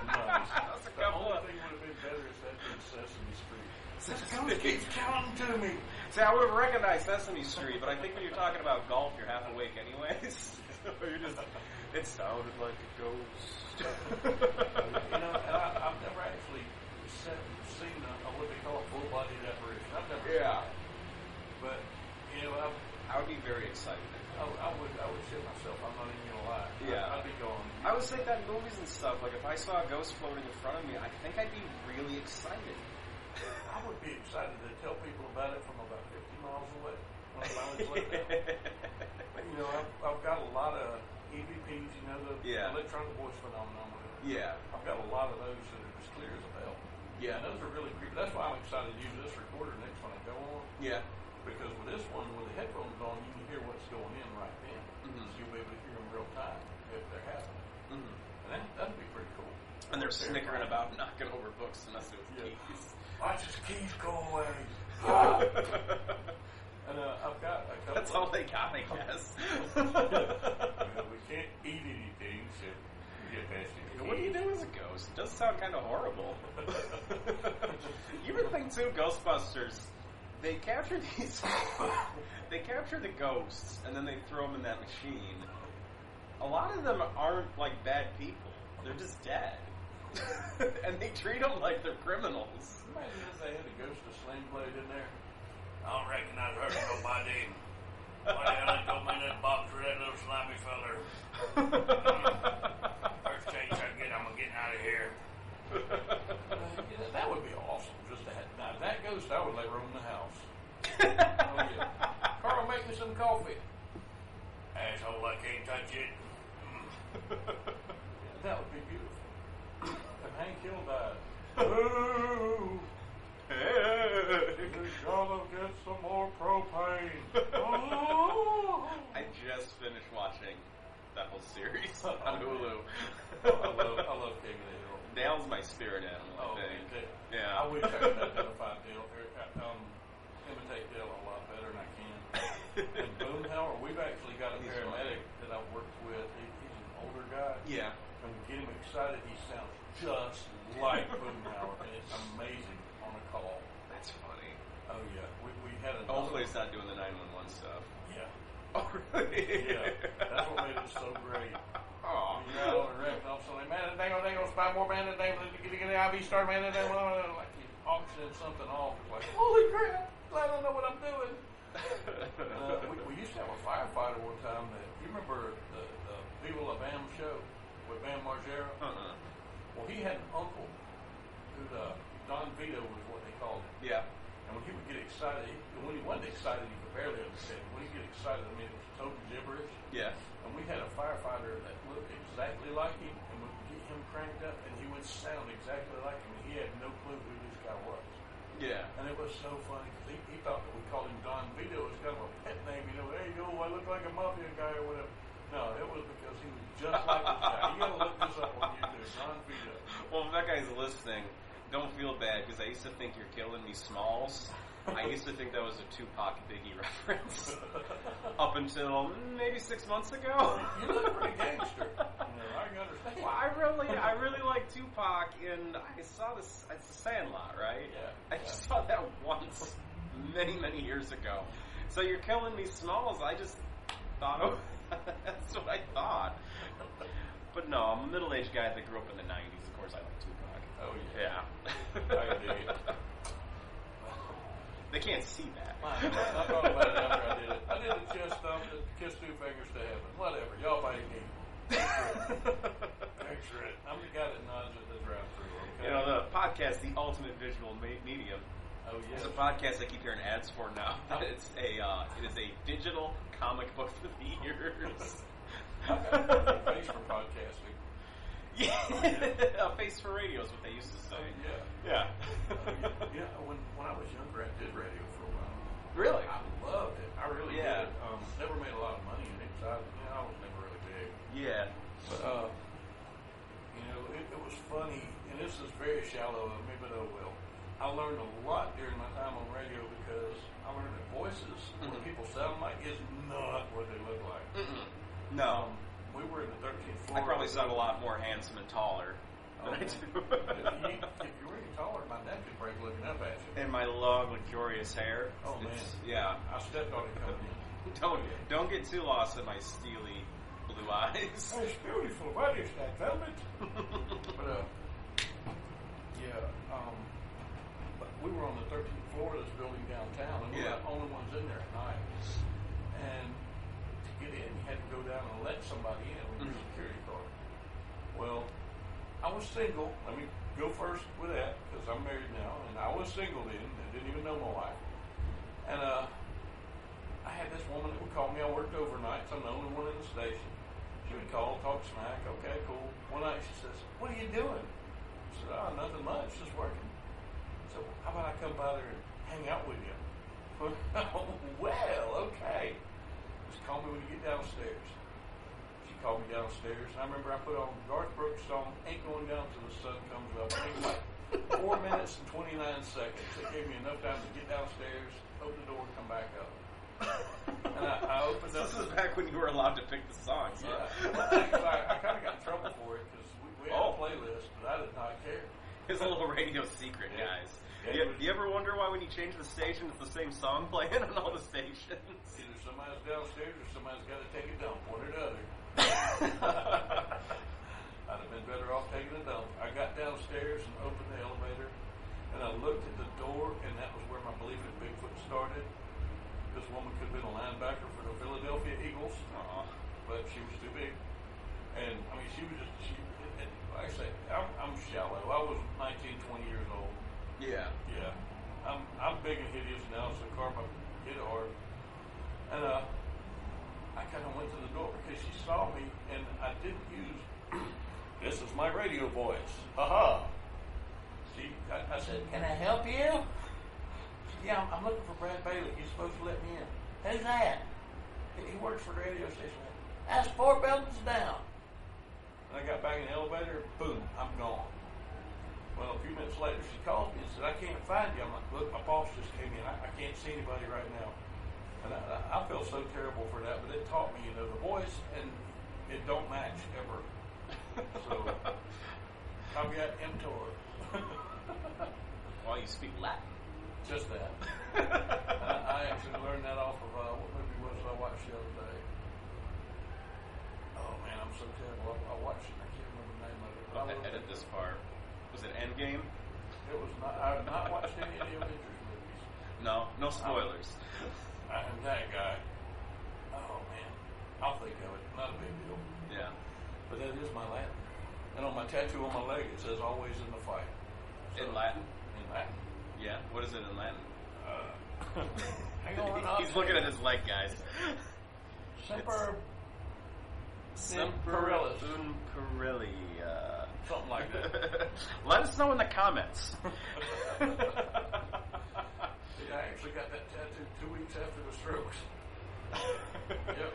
C: Nice. The only thing would have been better if that been Sesame Street.
B: Sesame
C: keeps counting to me.
B: See, I would have recognized Sesame Street, but I think when you're talking about golf, you're half awake anyways. You're just, it sounded like a ghost.
C: You know, and I've never actually seen what they call a full-bodied apparition. I've never seen that. But, you know,
B: I would be very excited.
C: I would shit myself. I'm not even going to lie.
B: Yeah.
C: I'd be going.
B: I would say that in movies and stuff, like if I saw a ghost floating in front of me, I think I'd be really excited.
C: I would be excited to tell people about it from about 50 miles away when I finally let down. You know, I've got a lot of EVPs, you know, the electronic voice phenomenon.
B: Yeah.
C: I've got a lot of those that are as clear as a bell.
B: Yeah.
C: And those are really creepy. That's why I'm excited to use this recorder next when I go on.
B: Yeah.
C: Because with this one, with the headphones on, you can hear what's going in right then. Mm-hmm. So you'll be able to hear them real time if they're happening. Mm-hmm. And that'd be pretty cool.
B: And they're snickering about knocking over books and messing with keys.
C: Watch his keys go away. And I've got a couple.
B: That's all they got, I guess.
C: We can't eat anything, so we get past it.
B: What do you do as a ghost? It does sound kind of horrible. You ever think too, Ghostbusters? They capture these. They capture the ghosts and then they throw them in that machine. A lot of them aren't like bad people. They're just dead. And they treat them like they're criminals.
C: Imagine if they had a ghost of Sling Blade in there. I don't reckon I've heard nobody. Why the hell they told me that box for that little slimy feller? First chance I get, I'm getting out of here. That would be awesome. Just to have, now, if that ghost, I would let roam the house. Oh, yeah. Carl, make me some coffee. Asshole, I can't touch it. That would be beautiful. If Hank Hill died. Ooh. Gonna get some more propane. Oh.
B: I just finished watching that whole series on Hulu.
C: I love King of the Hill.
B: Dale's my spirit animal, I think. Yeah.
C: I wish I could identify Dale. Imitate Dale a lot better than I can. And Boomhauer, we've actually got a paramedic that I've worked with. He's an older guy.
B: Yeah.
C: And we get him excited. He sounds just like Boomhauer, and it's amazing on a call.
B: That's funny.
C: Oh, yeah. We had a...
B: Hopefully it's not doing the 911 stuff.
C: Yeah.
B: Oh, really?
C: Yeah. That's what made it so great.
B: Oh.
C: You're out on the rep, and all of a sudden, man, they gonna spy more, man, they get the IV started, man, like he's auctioning something off. It's like, holy crap, glad I know what I'm doing. We used to have a firefighter one time that, you remember the Viva La Bam show with Bam Margera?
B: Uh-uh.
C: Well, he had an uncle who, Don Vito was what they called him.
B: Yeah.
C: And when he would get excited, when he wasn't excited, he could barely understand. When he get excited, I mean, it was total gibberish.
B: Yeah.
C: And we had a firefighter that looked exactly like him, and we would get him him cranked up, and he would sound exactly like him. He had no clue who this guy was.
B: Yeah.
C: And it was so funny because he thought that we called him Don Vito. It's kind of a pet name, you know. There you go, I look like a mafia guy or whatever. No, it was because he was just like this guy. You got to look this up on YouTube, Don Vito.
B: Well, if that guy's listening, don't feel bad because I used to think You're Killing Me Smalls. I used to think that was a Tupac Biggie reference up until maybe 6 months ago.
C: You look pretty gangster. I can understand.
B: Well, I really like Tupac, and I saw this. It's The Sandlot, right?
C: Yeah.
B: I just saw that once, many years ago. So You're Killing Me Smalls. I just thought that's what I thought. But no, I'm a middle-aged guy that grew up in the '90s. Of course, I like Tupac.
C: Oh yeah.
B: I dig it. They can't see that.
C: I thought about it after I did it. I did the chest thump, the kiss 2 fingers to heaven. Whatever. Y'all fight me. Picture it. I'm the guy that nods at the drive-thru. Okay?
B: You know, the podcast, the ultimate visual medium.
C: Oh yeah.
B: It's a podcast I keep hearing ads for now. It is a digital comic book for the ears.
C: Face for podcasting.
B: Yeah, a face for radio is what they used to say.
C: Yeah.
B: Yeah.
C: When I was younger, I did radio for a while.
B: Really?
C: I loved it. I really
B: Yeah.
C: did. Never made a lot of money in it because I was never really big.
B: Yeah.
C: But, it was funny, and this is very shallow of me, but oh well. I learned a lot during my time on radio because I learned that voices, what people sound like, is not what they look like.
B: No.
C: We were in the 13th floor.
B: I probably sound a lot more handsome and taller than I do.
C: If you were any taller, my neck would break looking up at you.
B: And my long, luxurious hair.
C: Oh, man.
B: Yeah.
C: I stepped on it coming in.
B: Don't get too lost in my steely blue eyes.
C: It's beautiful. What is that, velvet? But, but we were on the 13th floor of this building downtown, and we were the only ones in there at night. And to get in, you had to go down and let somebody in with your security card. Well, I was single. Let me go first with that, because I'm married now, and I was single then. I didn't even know my wife. And I had this woman that would call me. I worked overnight, so I'm the only one in the station. She would call, talk smack. Okay, cool. One night she says, "What are you doing?" I said, "Oh, nothing much, just working." So how about I come by there and hang out with you? Well, okay. Just call me when you get downstairs. She called me downstairs, and I remember I put on Garth Brooks' song, "Ain't Going Down Till the Sun Comes Up." It was like 4 minutes and 29 seconds. It gave me enough time to get downstairs, open the door, and come back up. And I opened up.
B: This is back when you were allowed to pick the songs.
C: Yeah. I kind of got in trouble for it because we had a playlist, but I did not care.
B: It's a little radio secret, guys.
C: Yeah,
B: Do you ever wonder why when you change the station, it's the same song playing on all the stations?
C: Either somebody's downstairs or somebody's got to take a dump, one or the other. I'd have been better off taking a dump. I got downstairs and opened the elevator, and I looked at the door, and that was where my belief in Bigfoot started. This woman could have been a linebacker for the Philadelphia Eagles, but she was too big. And, I mean, she was just, like I say, I'm shallow. I was 19, 20 years old.
B: Yeah.
C: Yeah. I'm big and hideous now, so karma hit hard. And I kind of went to the door because she saw me, and I didn't use, "This is my radio voice. Ha-ha." I said, "Can I help you?" She said, "Yeah, I'm looking for Brad Bailey. He's supposed to let me in." "Who's that?" "He works for the radio station." "That's 4 buildings down." And I got back in the elevator, boom, I'm gone. Well, a few minutes later, she called me and said, "I can't find you." I'm like, "Look, my boss just came in. I can't see anybody right now." And I feel so terrible for that, but it taught me, the voice, and it don't match ever. So, caveat emptor.
B: Well, you speak Latin.
C: Just that. I actually learned that off of, what movie was it I watched the other day? Oh, man, I'm so terrible. I watched it. I can't remember the name of it.
B: I'll edit this part. Was it Endgame?
C: It was not. I have not watched any of the Avengers movies.
B: No spoilers.
C: I'm that guy. Oh, man. I'll think of it. Not a big deal.
B: Yeah.
C: But that is my Latin. And on my tattoo on my leg, it says "always in the fight." So,
B: In Latin?
C: In Latin.
B: Yeah. What is it in Latin?
C: Hang on.
B: He's looking at his leg, guys.
C: Semper Simperillis.
B: Simperilli.
C: Something like that.
B: Let us know in the comments.
C: See, I actually got that tattoo 2 weeks after the strokes. Yep.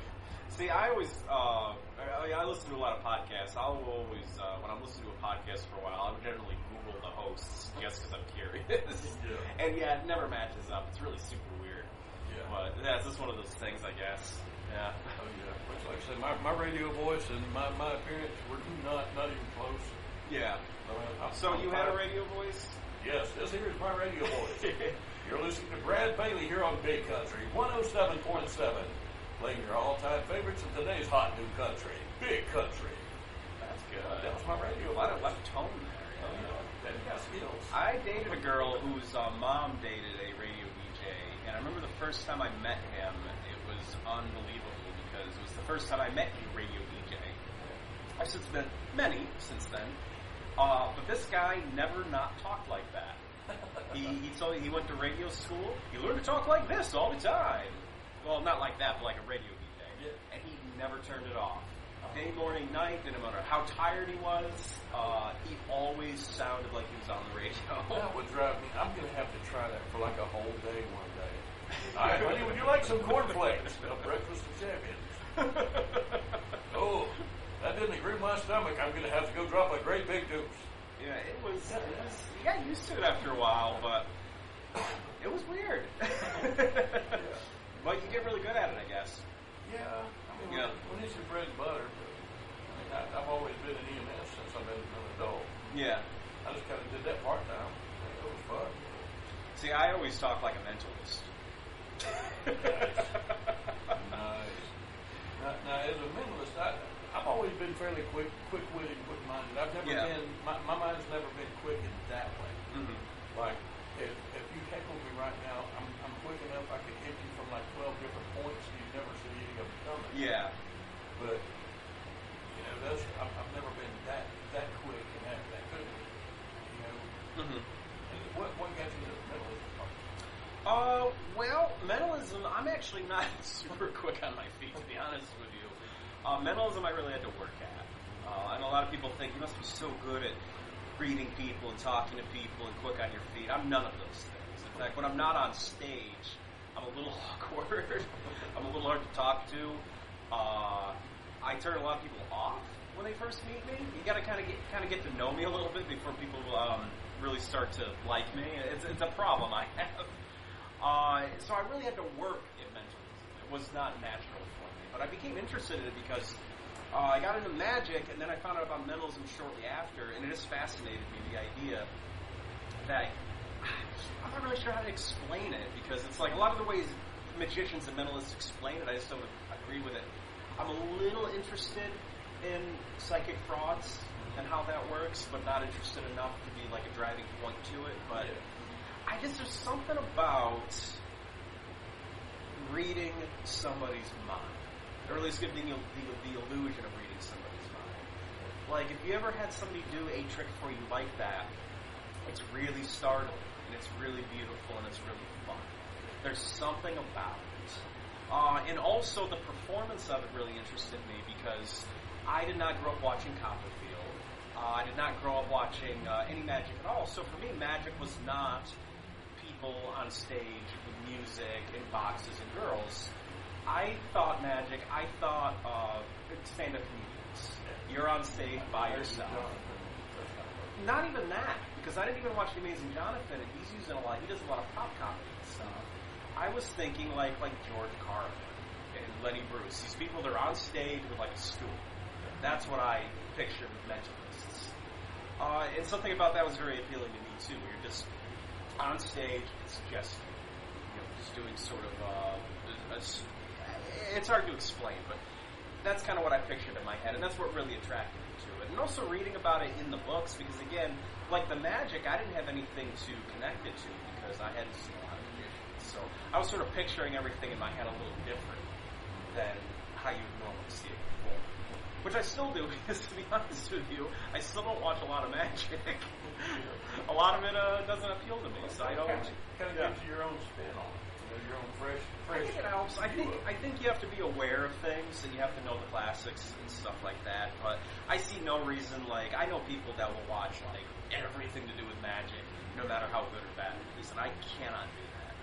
B: See, I always, I listen to a lot of podcasts. I'll always, when I'm listening to a podcast for a while, I would generally Google the hosts just because I'm curious.
C: Yeah.
B: And yeah, it never matches up. It's really super weird.
C: Yeah.
B: But yeah, it's just one of those things, I guess. Yeah.
C: Oh, yeah. Which, like I said, my radio voice and my appearance were not even close.
B: Yeah.
C: I'm
B: So you had a radio voice?
C: Yes, this here is my radio voice. You're listening to Brad Bailey here on Big Country 107.7, playing your all-time favorites in today's hot new country, Big Country.
B: That's good.
C: That was my radio
B: A lot
C: voice.
B: of tone there.
C: Oh, yeah. That got skills.
B: I dated a girl whose mom dated a radio DJ, and I remember the first time I met him, it was unbelievable because it was the first time I met a radio DJ. I've since met many since then, but this guy never not talked like that. He told me he went to radio school. He learned to talk like this all the time. Well, not like that, but like a radio DJ.
C: Yeah.
B: And he never turned it off. Day, morning, night, didn't matter how tired he was, he always sounded like he was on the radio.
C: That would drive me. I'm going to have to try that for like a whole day one day. All right, honey, would you like some cornflakes? Breakfast of champions. Oh, that didn't agree with my stomach. I'm going to have to go drop a great big deuce.
B: Yeah, it was, you got used to it after a while, but it was weird. But you get really good at it, I guess.
C: Yeah. I mean,
B: Yeah.
C: when it's your bread and butter, but I've always been an EMS since I've been an adult.
B: Yeah.
C: I just kind of did that part-time. It was fun.
B: See, I always talk like a mentalist.
C: Nice. Now, as a mentalist, I've always been fairly quick-witted, quick-minded. I've never been, my mind's never been quick in that way.
B: Mm-hmm.
C: Like, if you heckle me right now, I'm quick enough I can hit you from like 12 different points and you never see any of them coming.
B: Yeah.
C: But, you know, I've never been that quick and that good. You know.
B: Mm-hmm.
C: And what got you to the mentalism part?
B: Well, mentalism, I'm actually not super quick on my feet, to be honest with you. Mentalism I really had to work at. And a lot of people think you must be so good at reading people and talking to people and quick on your feet. I'm none of those things. In fact, when I'm not on stage, I'm a little awkward. I'm a little hard to talk to. I turn a lot of people off when they first meet me. You got to kind of get to know me a little bit before people really start to like me. It's a problem I have. So I really had to work at mentalism. It was not natural for me, but I became interested in it because I got into magic, and then I found out about mentalism shortly after, and it just fascinated me, the idea that I'm not really sure how to explain it, because it's like a lot of the ways magicians and mentalists explain it, I just don't agree with it. I'm a little interested in psychic frauds and how that works, but not interested enough to be like a driving point to it. But there's something about reading somebody's mind, or at least giving the illusion of reading somebody's mind. Like, if you ever had somebody do a trick for you like that, it's really startling, and it's really beautiful, and it's really fun. There's something about it. And also the performance of it really interested me, because I did not grow up watching Copperfield. I did not grow up watching any magic at all. So for me, magic was not people on stage with music and boxes and girls. I thought magic, stand-up comedians. You're on stage by yourself. Not even that, because I didn't even watch The Amazing Jonathan, and he does a lot of pop comedy and stuff. I was thinking like George Carlin and Lenny Bruce. These people, they're on stage with like a stool. That's what I pictured with mentalists. And something about that was very appealing to me too. You're just on stage, it's just doing sort of it's hard to explain, but that's kind of what I pictured in my head, and that's what really attracted me to it. And also reading about it in the books, because again, like the magic, I didn't have anything to connect it to because I hadn't seen a lot of magicians. So I was sort of picturing everything in my head a little different than how you would normally see it before. Which I still do, because to be honest with you, I still don't watch a lot of magic. A lot of it doesn't appeal to me, so I don't.
C: Kind of gives you your own spin on it. your own fresh.
B: I think it helps. I think you have to be aware of things, and you have to know the classics and stuff like that. But I see no reason. Like, I know people that will watch like everything to do with magic, no matter how good or bad it is, and I cannot do that.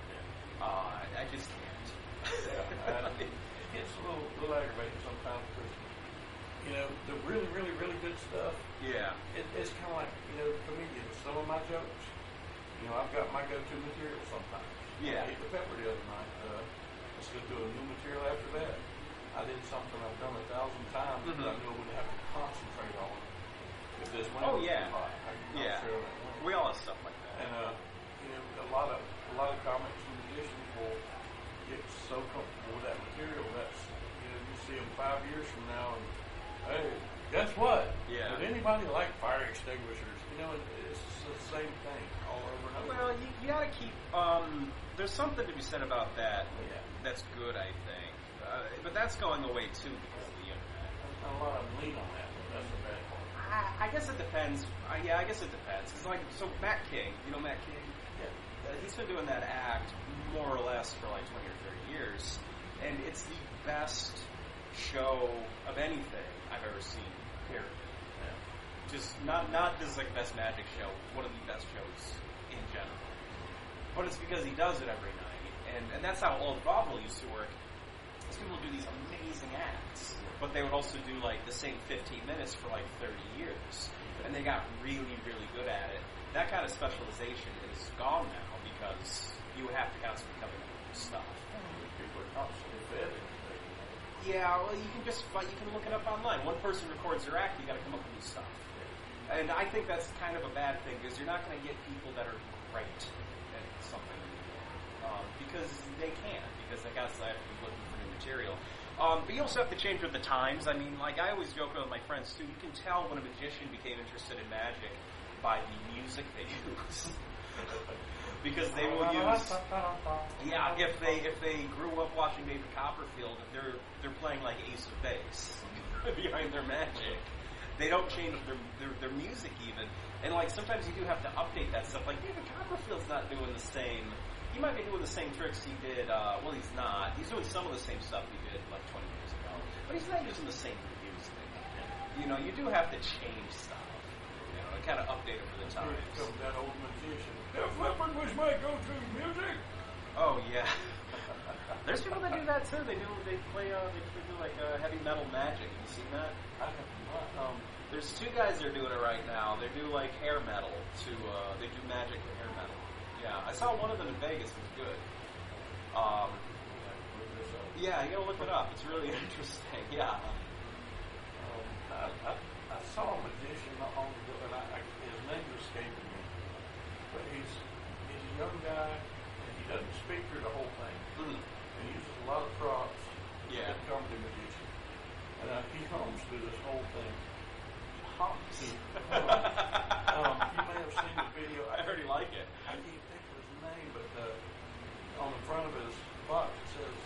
B: I just can't.
C: Yeah, it gets a little aggravating sometimes because the really, really, really good stuff.
B: Yeah.
C: It's kind of like comedians. Some of my jokes. I've got my go-to material sometimes.
B: Yeah.
C: I ate the pepper the other night. Let's go do a new material after that. I did something I've done 1,000 times, but I knew I wouldn't have to concentrate on it. If this went
B: Oh yeah.
C: Yeah.
B: We all have stuff like that.
C: And a lot of comics and musicians will get so comfortable with that material that's you see them 5 years from now and hey, guess what?
B: Yeah.
C: Would anybody like fire extinguishers? It's the same thing all over and over.
B: Well, you got to keep. There's something to be said about that.
C: Yeah.
B: That's good, I think. But that's going away too because of the internet.
C: A lot of them lean on that. That's the bad part.
B: I guess it depends. I guess it depends. It's like Matt King. You know Matt King?
C: Yeah.
B: He's been doing that act more or less for like 20 or 30 years, and it's the best show of anything I've ever seen. Period. Just not just like best magic show, one of the best shows in general. But it's because he does it every night, and that's how Old Broadway used to work. These people would do these amazing acts, but they would also do like the same 15 minutes for like 30 years, and they got really, really good at it. That kind of specialization is gone now because you have to constantly come up with new stuff.
C: People are constantly fed.
B: Yeah, well, you can look it up online. One person records their act, you got to come up with new stuff. And I think that's kind of a bad thing because you're not going to get people that are great at something because they can't, because I guess I have to be looking for new material. But you also have to change with the times. I mean, like I always joke with my friends too, you can tell when a magician became interested in magic by the music they use. Because they will use, if they grew up watching David Copperfield, they're playing like Ace of Base behind their magic. They don't change their music even. And like sometimes you do have to update that stuff. Like David Copperfield's not doing the same. He might be doing the same tricks he did. Well, he's not. He's doing some of the same stuff he did like 20 years ago. But he's not using the same music. You do have to change stuff. And kind of update it for the times.
C: Here comes that old magician. Def Leppard was my go-to music.
B: Oh yeah. There's people that do that too. They play like heavy metal magic. Have you seen that?
C: I have not.
B: There's two guys that are doing it right now. They do like hair metal they do magic with hair metal. Yeah, I saw one of them in Vegas. It was good. Yeah, you gotta look it up. It's really interesting. Yeah.
C: I saw a magician not long ago, and his name is escaping me. But he's a young guy, and he doesn't speak through the whole thing. And he uses a lot of props.
B: Yeah.
C: He's a comedy magician. And he hums through this whole thing.
B: Humps.
C: You may have seen the video.
B: I heard he like it.
C: I can't think of his name, but on the front of his box it says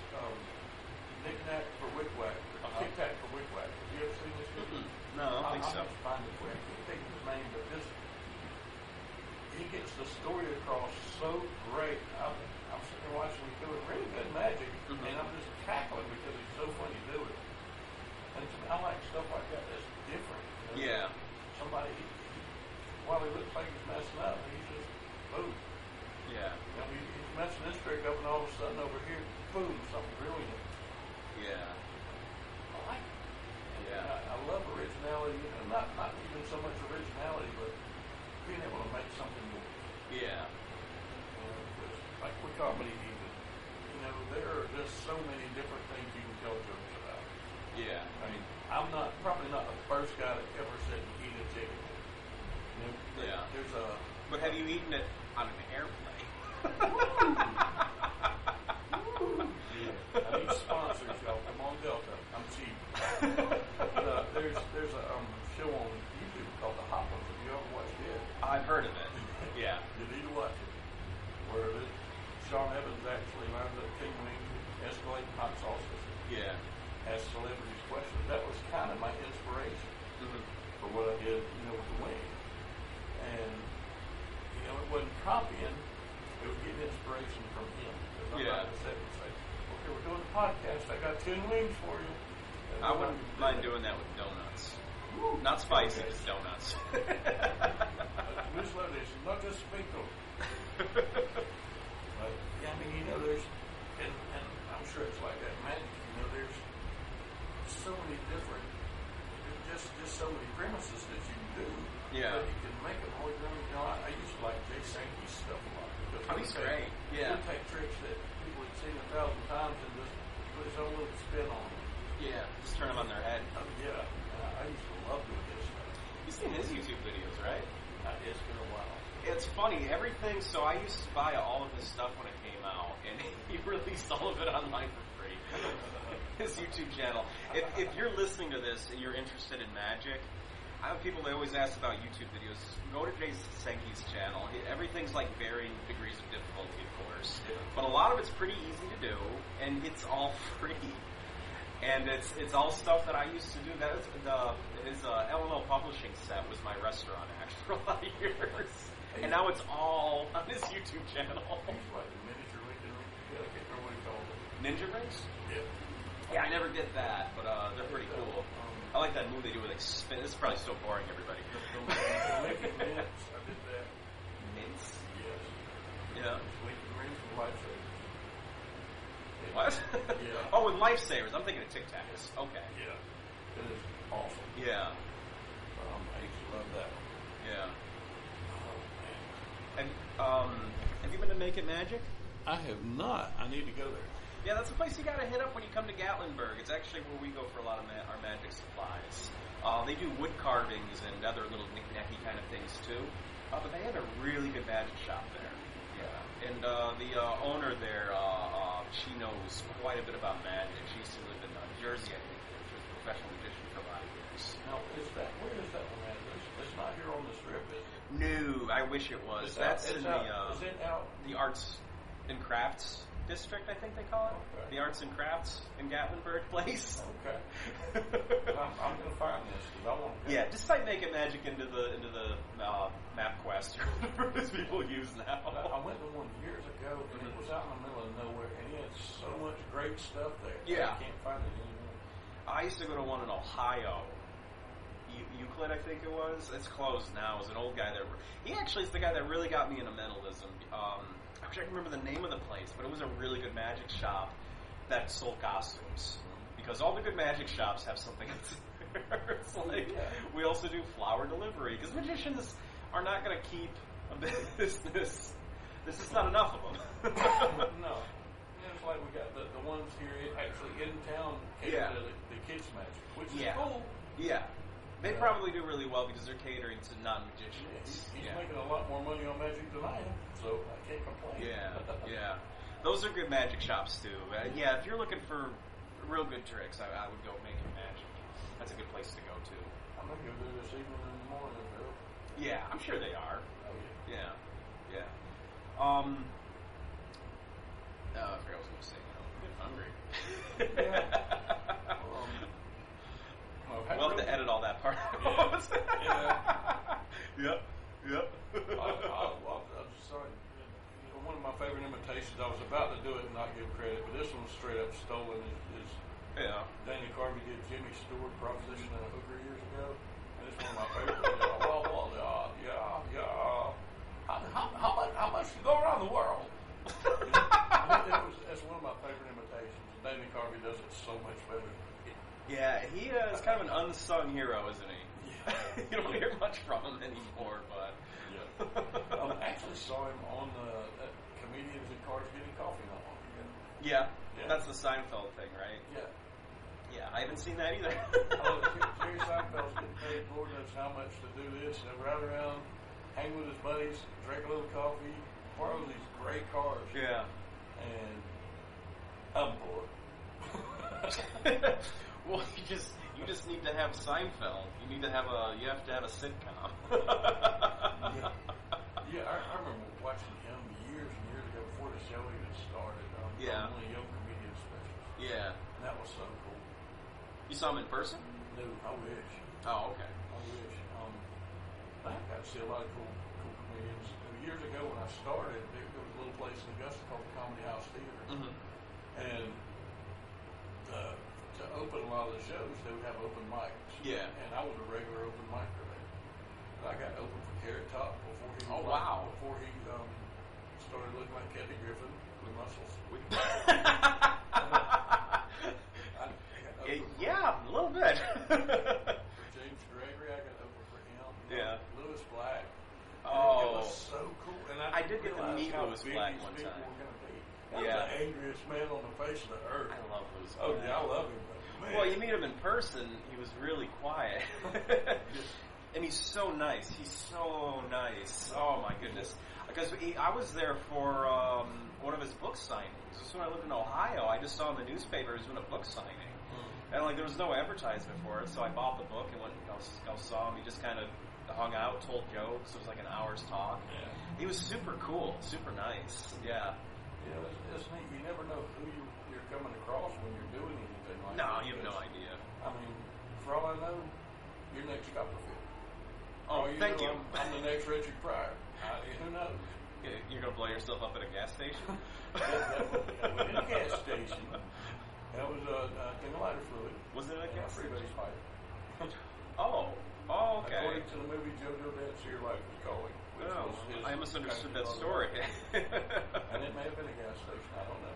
C: knick-knack for wick-wack, tic-tac for wick-wack. Have you ever seen this video?
B: No, I don't think so.
C: I'll have to find it for you. I can't think of his name, but he gets the story across so great. I'm sitting there watching him do it, really good magic, and I'm just cackling because he's so funny to do it. And I like stuff like that that's different.
B: Yeah.
C: Somebody, while he looks like he's messing up, he's just boom.
B: Yeah.
C: He's messing this trick up, and all of a sudden over here, boom, something brilliant.
B: Yeah.
C: I like it.
B: Yeah.
C: I love originality. Not even so much originality, but being able to make something new.
B: Yeah.
C: Like with comedy, even. There are just so many different things you can tell jokes about.
B: Yeah.
C: I mean, I'm probably not the first guy that ever said eat a chicken.
B: Yeah.
C: There's a.
B: But have you eaten it on an airplane?
C: I need sponsors, y'all. Come on, Delta. I'm cheap. There's a show on YouTube called The Hot Ones. Have you ever watched it?
B: I've heard of it. Yeah.
C: You need to watch it. Where Sean Evans actually learned that king wings escalate hot sauces.
B: Yeah.
C: Ask celebrities questions. That was kind of my inspiration for what I did, with the wing. And it wasn't copying. It was getting inspiration from him. I'm not the
B: Not spicy, just donuts.
C: Newsletter is not just sprinkle. But, yeah, I mean, you know, there's, and I'm sure it's like that magic, you know, there's so many different, just so many premises that you can do.
B: Yeah.
C: But you can make them all your own. You know, I used to like Jay Sankey's stuff a lot.
B: Oh, he's great. Yeah.
C: He'll take tricks that people had seen 1,000 times and just put his own little spin on them.
B: Yeah, just turn them on their head.
C: Oh, yeah. I used to love doing this stuff.
B: You've seen his YouTube videos, right?
C: It's been a while.
B: It's funny, everything, so I used to buy all of his stuff when it came out, and he released all of it online for free. His YouTube channel. If you're listening to this and you're interested in magic, I have people that always ask about YouTube videos. Go to Jay Sankey's channel. Everything's like varying degrees of difficulty, of course. But a lot of it's pretty easy to do, and it's all free. And it's all stuff that I used to do. That was his LML publishing set was my restaurant actually for a lot of years. And now it's all on his YouTube channel.
C: He's like the miniature Lincoln. I can't remember what he called it.
B: Ninja rings?
C: Yeah.
B: Yeah, I never did that, but they're pretty cool. I like that move they do where they spin. This is probably so boring, everybody.
C: The Lincoln mints, I did that.
B: Mints?
C: Yes.
B: Yeah.
C: Lincoln rings with lifesavers.
B: What?
C: Yeah.
B: Oh, with lifesavers. I'm thinking of Tic Tacs. Okay.
C: Yeah. It is awesome.
B: Yeah.
C: I used to love that one.
B: Yeah.
C: Oh, man.
B: Have you been to Make It Magic?
C: I have not. I need to go there.
B: Yeah, that's a place you gotta hit up when you come to Gatlinburg. It's actually where we go for a lot of our magic supplies. They do wood carvings and other little knick-knacky kind of things too. But they have a really good magic shop there. Yeah. And the owner there, she knows quite a bit about magic. She used to live in Jersey, I think. She was a professional magician for a lot of years.
C: Now, where is that one at? It's not here on the strip, is it?
B: No, I wish it was. That's in
C: is it out?
B: The Arts and Crafts District, I think they call it.
C: Okay.
B: The Arts and Crafts in Gatlinburg place.
C: Okay. I'm going to find this because I want to.
B: Yeah, just type Make It Magic into the MapQuest or whatever it is people use now.
C: I went to one years ago and it was out in the middle of nowhere and it had so much great stuff there.
B: Yeah.
C: I can't find it anymore.
B: I used to go to one in Ohio. Euclid, I think it was. It's closed now. It was an old guy that... He actually is the guy that really got me into mentalism. I wish I could remember the name of the place, but it was a really good magic shop that sold costumes. Because all the good magic shops have something else. It's like, we also do flower delivery. Because magicians are not going to keep a business. There's just not enough of them.
C: No. It's like we got the ones here actually in town cater to the kids' magic, which is cool.
B: Yeah. They probably do really well because they're catering to non-magicians.
C: He's making a lot more money on magic than I am, so I can't complain.
B: Yeah. Those are good magic shops, too. Yeah, if you're looking for real good tricks, I would go Make It Magic. That's a good place to go, too.
C: I'm going to go there this evening in the morning, Bill.
B: Yeah, I'm sure they are.
C: Oh,
B: yeah. Yeah. I forgot what I was going to say. I'm getting hungry. We'll have to edit all that part out. Yep.
C: I'm sorry. One of my favorite imitations, I was about to do it and not give credit, but this one's straight up stolen. Is Danny Carvey did Jimmy Stewart Proposition and a Hooker years ago, and it's one of my favorites. How much to go around the world? That's one of my favorite imitations. Danny Carvey does it so much better.
B: Yeah, he is kind of an unsung hero, isn't he?
C: Yeah.
B: You don't hear much from him anymore, but...
C: I actually saw him on that Comedians in Cars Getting Coffee not long ago.
B: Yeah, that's the Seinfeld thing, right? Yeah, I haven't seen that either.
C: Jerry Seinfeld's getting paid, Lord knows how much to do this, and ride around, hang with his buddies, drink a little coffee, borrow these great cars.
B: Yeah.
C: And I'm bored.
B: Well, you just need to have Seinfeld. You have to have a sitcom.
C: I remember watching him years and years ago before the show even started. One of the Young Comedian specials.
B: Yeah.
C: And that was so cool.
B: You saw him in person?
C: No, I wish.
B: Oh, okay.
C: I wish. I got to see a lot of cool comedians. Years ago when I started, there was a little place in Augusta called the Comedy House Theater.
B: Mm-hmm.
C: And
A: to open a lot of the shows, they would have open mics.
B: Yeah.
A: And I was a regular open micer there. I got open for Carrot Top before he started looking like Kathy Griffin with muscles.
B: Yeah, a little bit.
A: For James Gregory, I got open for him.
B: Yeah.
A: Louis Black.
B: Oh.
A: It was so cool. And
B: I did get to meet Louis Black one time.
A: That was the angriest man on the face of the earth.
B: I love Louis Black.
A: Oh, yeah, I love him. Man.
B: Well, you meet him in person, he was really quiet. And he's so nice. He's so nice. Oh, my goodness. Because I was there for one of his book signings. This is when I lived in Ohio. I just saw in the newspaper he was doing a book signing. And, there was no advertisement for it, so I bought the book and went and saw him. He just kind of hung out, told jokes. It was like an hour's talk.
A: Yeah.
B: He was super cool, super nice. Yeah.
A: Yeah, it's neat. You never know who you're coming across when you're doing anything like that.
B: No, you have no idea.
A: I mean, for all I know, you're next Copperfield.
B: Oh, thank you.
A: I'm the next Richard Pryor. Who knows?
B: You're going to blow yourself up at a gas station?
A: In a gas station. That was a thing of lighter fluid.
B: Was it a gas station?
A: Freebay's pipe.
B: Oh, okay.
A: According to the movie JoJo Dance, Your Life Was Calling.
B: I misunderstood that story.
A: And it may have been a gas station. I don't know.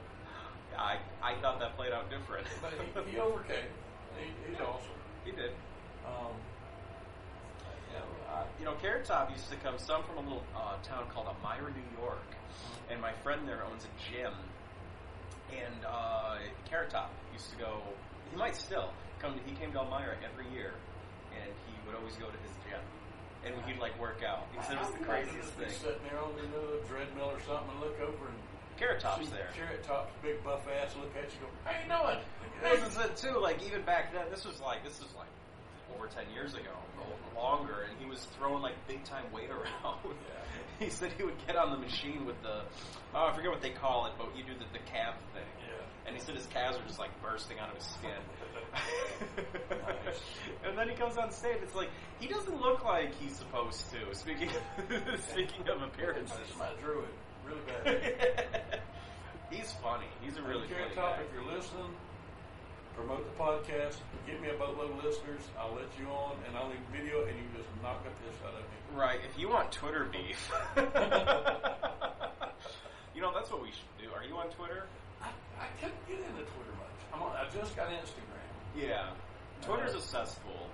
B: I thought that played out different.
A: But he overcame. He's awesome.
B: He did. Carrot Top used to come some from a little town called Elmira, New York, and my friend there owns a gym. And Carrot Top used to go. He might still come. He came to Elmira every year, and he would always go to his gym, and he'd work out. He said it was the craziest thing.
A: Sitting there on the treadmill or something, and look over and
B: Carrot Top's there.
A: Carrot Top's big buff ass look at you, go, "How you doing?"
B: This is it too. Even back then, this was over 10 years ago, longer, and he was throwing big time weight around.
A: Yeah.
B: He said he would get on the machine with I forget what they call it, but you do the calf thing.
A: Yeah.
B: And he said his calves were just bursting out of his skin.
A: Nice.
B: And then he comes on stage. It's he doesn't look like he's supposed to. Speaking of appearances,
A: That's my druid, really bad.
B: He's funny. He's a really funny
A: Carrot Top,
B: guy.
A: if you're listening, promote the podcast. Give me a boatload of listeners. I'll let you on, and I'll leave video, and you can just knock the piss out of me.
B: Right. If you want Twitter beef, that's what we should do. Are you on Twitter?
A: I couldn't get into Twitter much. I just got Instagram.
B: Yeah. Twitter's a cesspool.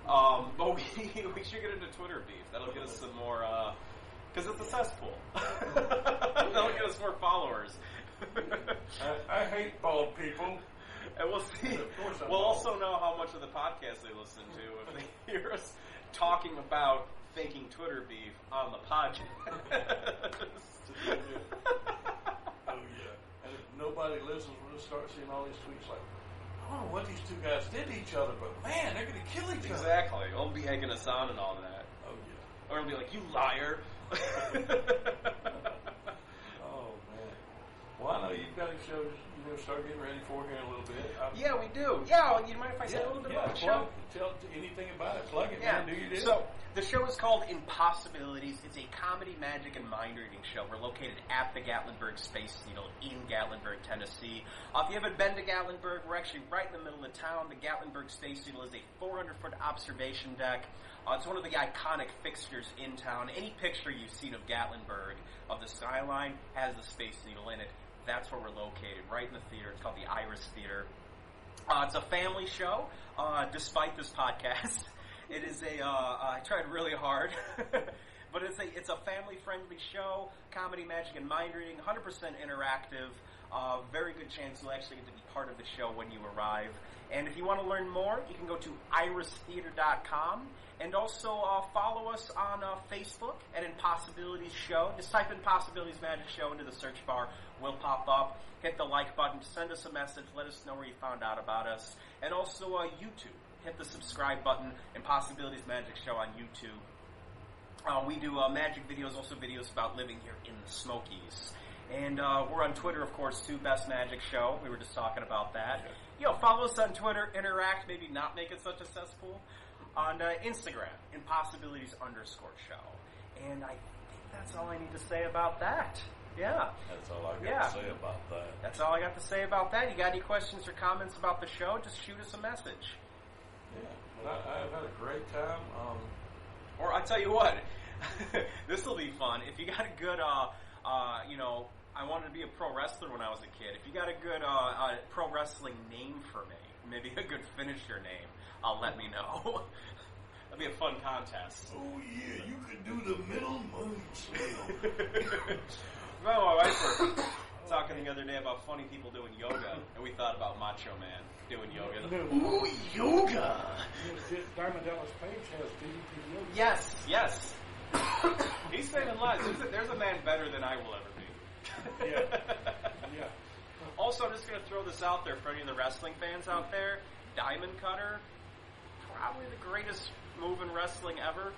B: But we should get into Twitter beef. That'll get us some more, because it's a cesspool. That'll get us more followers.
A: I hate bald people.
B: And we'll see. We'll also know how much of the podcast they listen to if they hear us talking about faking Twitter beef on the podcast.
A: Oh, yeah. And if nobody listens, we'll start seeing all these tweets I don't know what these two guys did to each other, but man, they're going to kill each other.
B: Exactly. They'll be egging us on and all that.
A: Oh, yeah.
B: Or it'll be like, you liar.
A: Oh, man. Well, I know you've got a show start getting ready for here in a little bit.
B: Yeah, we do. Yeah, you mind if I say a little bit about the show?
A: Tell anything about it. Plug it,
B: Yeah.
A: man. Do you do?
B: So, the show is called Impossibilities. It's a comedy, magic, and mind-reading show. We're located at the Gatlinburg Space Needle in Gatlinburg, Tennessee. If you haven't been to Gatlinburg, we're actually right in the middle of town. The Gatlinburg Space Needle is a 400-foot observation deck. It's one of the iconic fixtures in town. Any picture you've seen of Gatlinburg, of the skyline, has the Space Needle in it. That's where we're located, right in the theater. It's called the Iris Theater. It's a family show, despite this podcast. It is I tried really hard, but it's a family-friendly show, comedy, magic, and mind reading, 100% interactive. Very good chance you'll actually get to be part of the show when you arrive. And if you want to learn more, you can go to iristheater.com. And also follow us on Facebook at Impossibilities Show. Just type Impossibilities Magic Show into the search bar. We'll pop up. Hit the like button. Send us a message. Let us know where you found out about us. And also YouTube. Hit the subscribe button. Impossibilities Magic Show on YouTube. We do magic videos, also videos about living here in the Smokies. And we're on Twitter, of course, too. Best Magic Show. We were just talking about that. Follow us on Twitter. Interact. Maybe not make it such a cesspool. On Instagram, Impossibilities_show. And I think that's all I need to say about that.
D: Yeah.
C: That's all I got to say about that.
D: That's all I got to say about that. You got any questions or comments about the show? Just shoot us a message.
C: Yeah, but I've had a great time.
D: Or I tell you what, this will be fun. If you got a good, I wanted to be a pro wrestler when I was a kid. If you got a good pro wrestling name for me, maybe a good finisher name, let me know. That'd be a fun contest.
C: Oh yeah, you could do the middle moon slam.
D: Well, my wife were talking the other day about funny people doing yoga, and we thought about Macho Man doing yoga. Ooh, yoga!
C: Diamond Dallas Page has DDP yoga.
D: Yes. He's saving lives. There's a man better than I will ever be.
C: Yeah.
D: Also, I'm just going to throw this out there for any of the wrestling fans out there. Diamond Cutter, probably the greatest move in wrestling ever,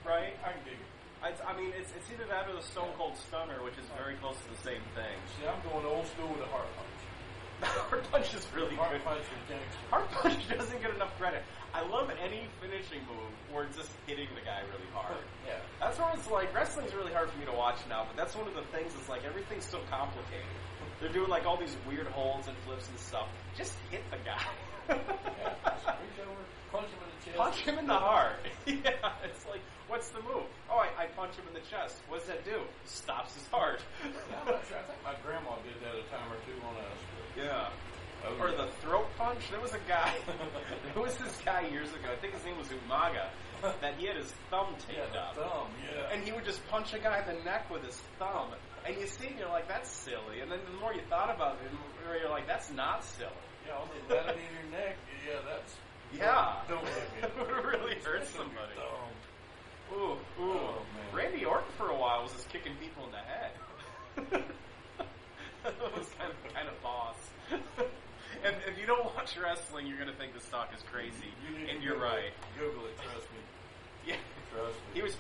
D: right?
C: I can dig it.
D: I mean, it's either that or the Stone Cold Stunner, which is very close to the same thing.
C: See, I'm going old school with the heart punch.
D: Heart punch is really
C: Heart
D: good.
C: punch is gangster.
D: Heart punch doesn't get enough credit. I love any finishing move where it's just hitting the guy really hard.
C: Yeah.
D: That's where it's like, wrestling's really hard for me to watch now, but that's one of the things, it's like everything's so complicated. They're doing like all these weird holds and flips and stuff. Just hit the guy.
C: Yeah. Just reach over, punch him in the chest.
D: Punch him in the heart. Yeah, it's like, what's the move? Oh, I punch him in the chest. What does that do? Stops his heart.
C: Yeah, I'm not sure. I think my grandma did that a time or two on us.
D: Yeah. Or the throat punch. There was a guy. There was this guy years ago. I think his name was Umaga. That he had his thumb taped up.
C: Thumb, yeah.
D: And he would just punch a guy in the neck with his thumb. And you see, you're like, that's silly. And then the more you thought about it, you're like, that's not silly.
C: Yeah, all the lead in your neck. Yeah, that's.
D: Yeah.
C: Don't hit me.
D: It would really hurt somebody. Ooh.
C: Oh, man.
D: Randy Orton for a while was just kicking people in the head. That was kind of boss. And if you don't watch wrestling, you're going to think this talk is crazy. And you're right.
C: Google it, trust me.
D: Yeah.
C: Trust me.
D: He was...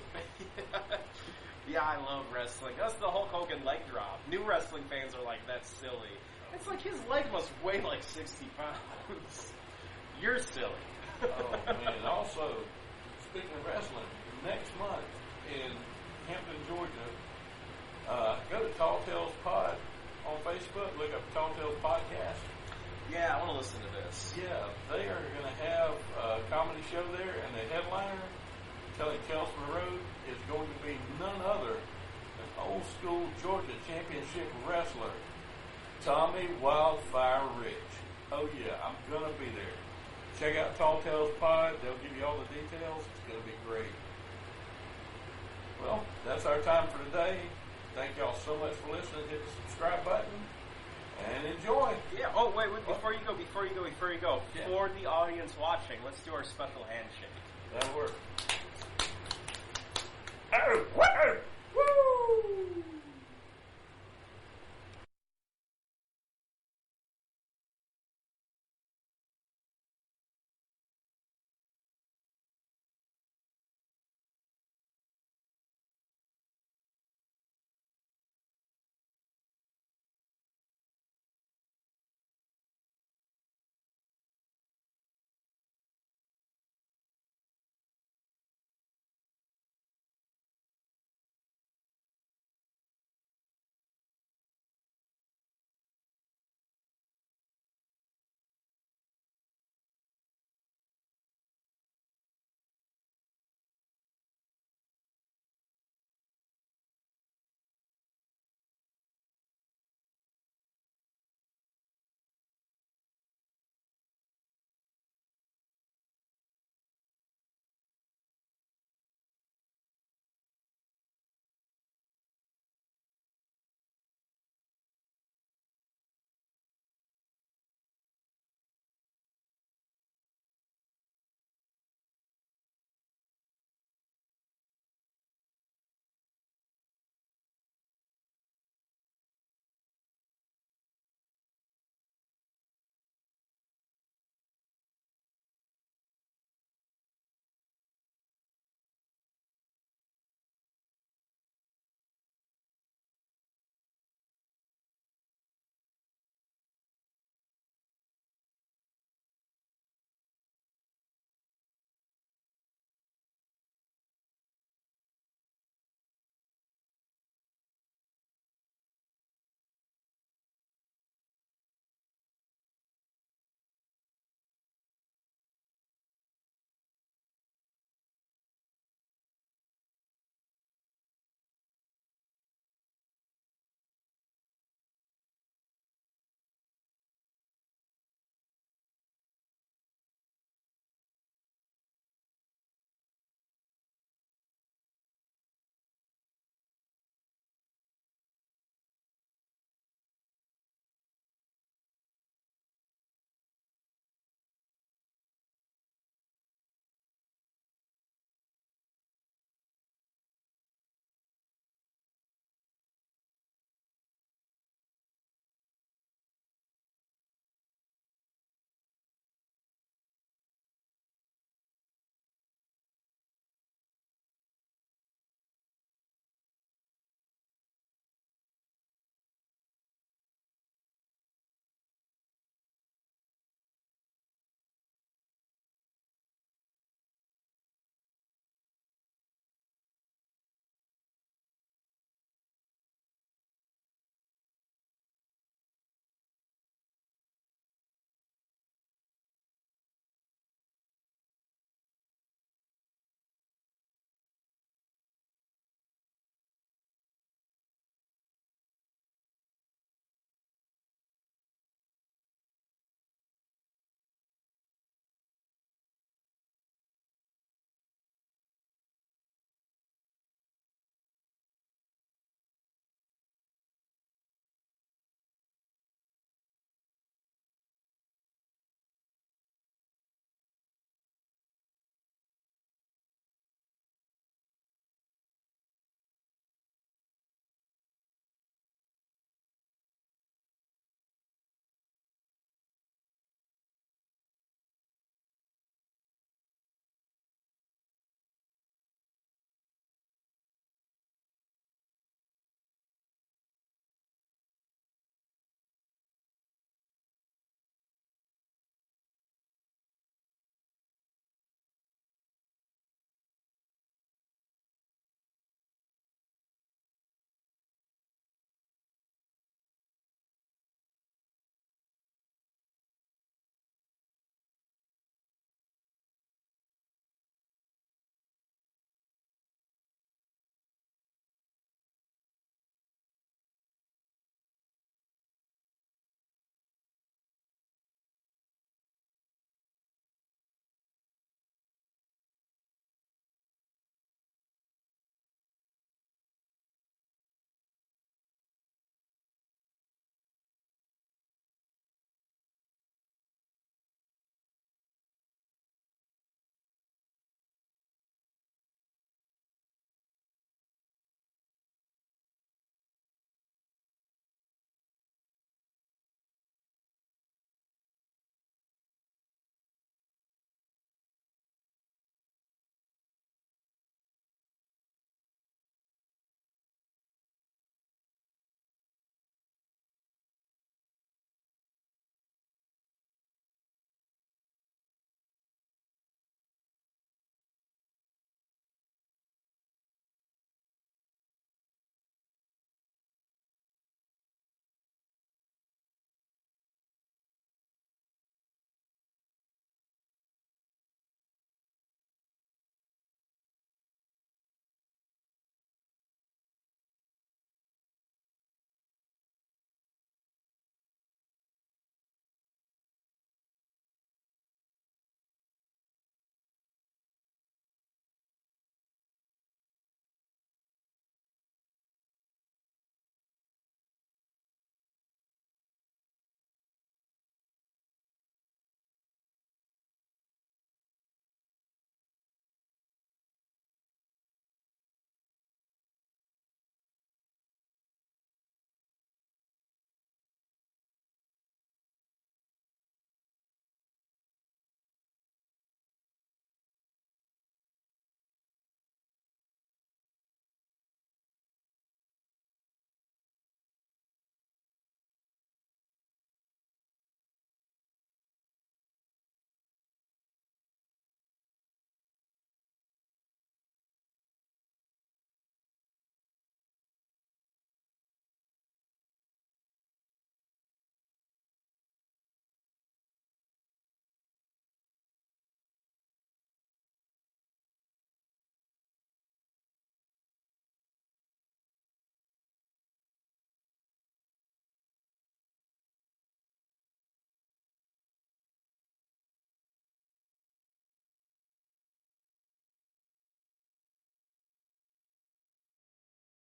D: Yeah, I love wrestling. That's the Hulk Hogan leg drop. New wrestling fans are like, that's silly. It's like his leg must weigh like 60 pounds. You're silly.
C: Oh, man. And also, speaking of wrestling, next month in Hampton, Georgia, go to Tall Tales Pod on Facebook. Look up Tall Tales Podcast.
D: Yeah, I want to listen to this.
C: Yeah, they are going to have a comedy show there, and the headliner, telling Tales from the Road, is going to be none other than old school Georgia championship wrestler, Tommy Wildfire Rich. Oh yeah, I'm going to be there. Check out Tall Tales Pod. They'll give you all the details. It's going to be great. Well, that's our time for today. Thank y'all so much for listening. Hit the subscribe button and enjoy.
D: Yeah. Oh, wait. Before you go.
C: Yeah.
D: For the audience watching, let's do our special handshake.
C: That'll work.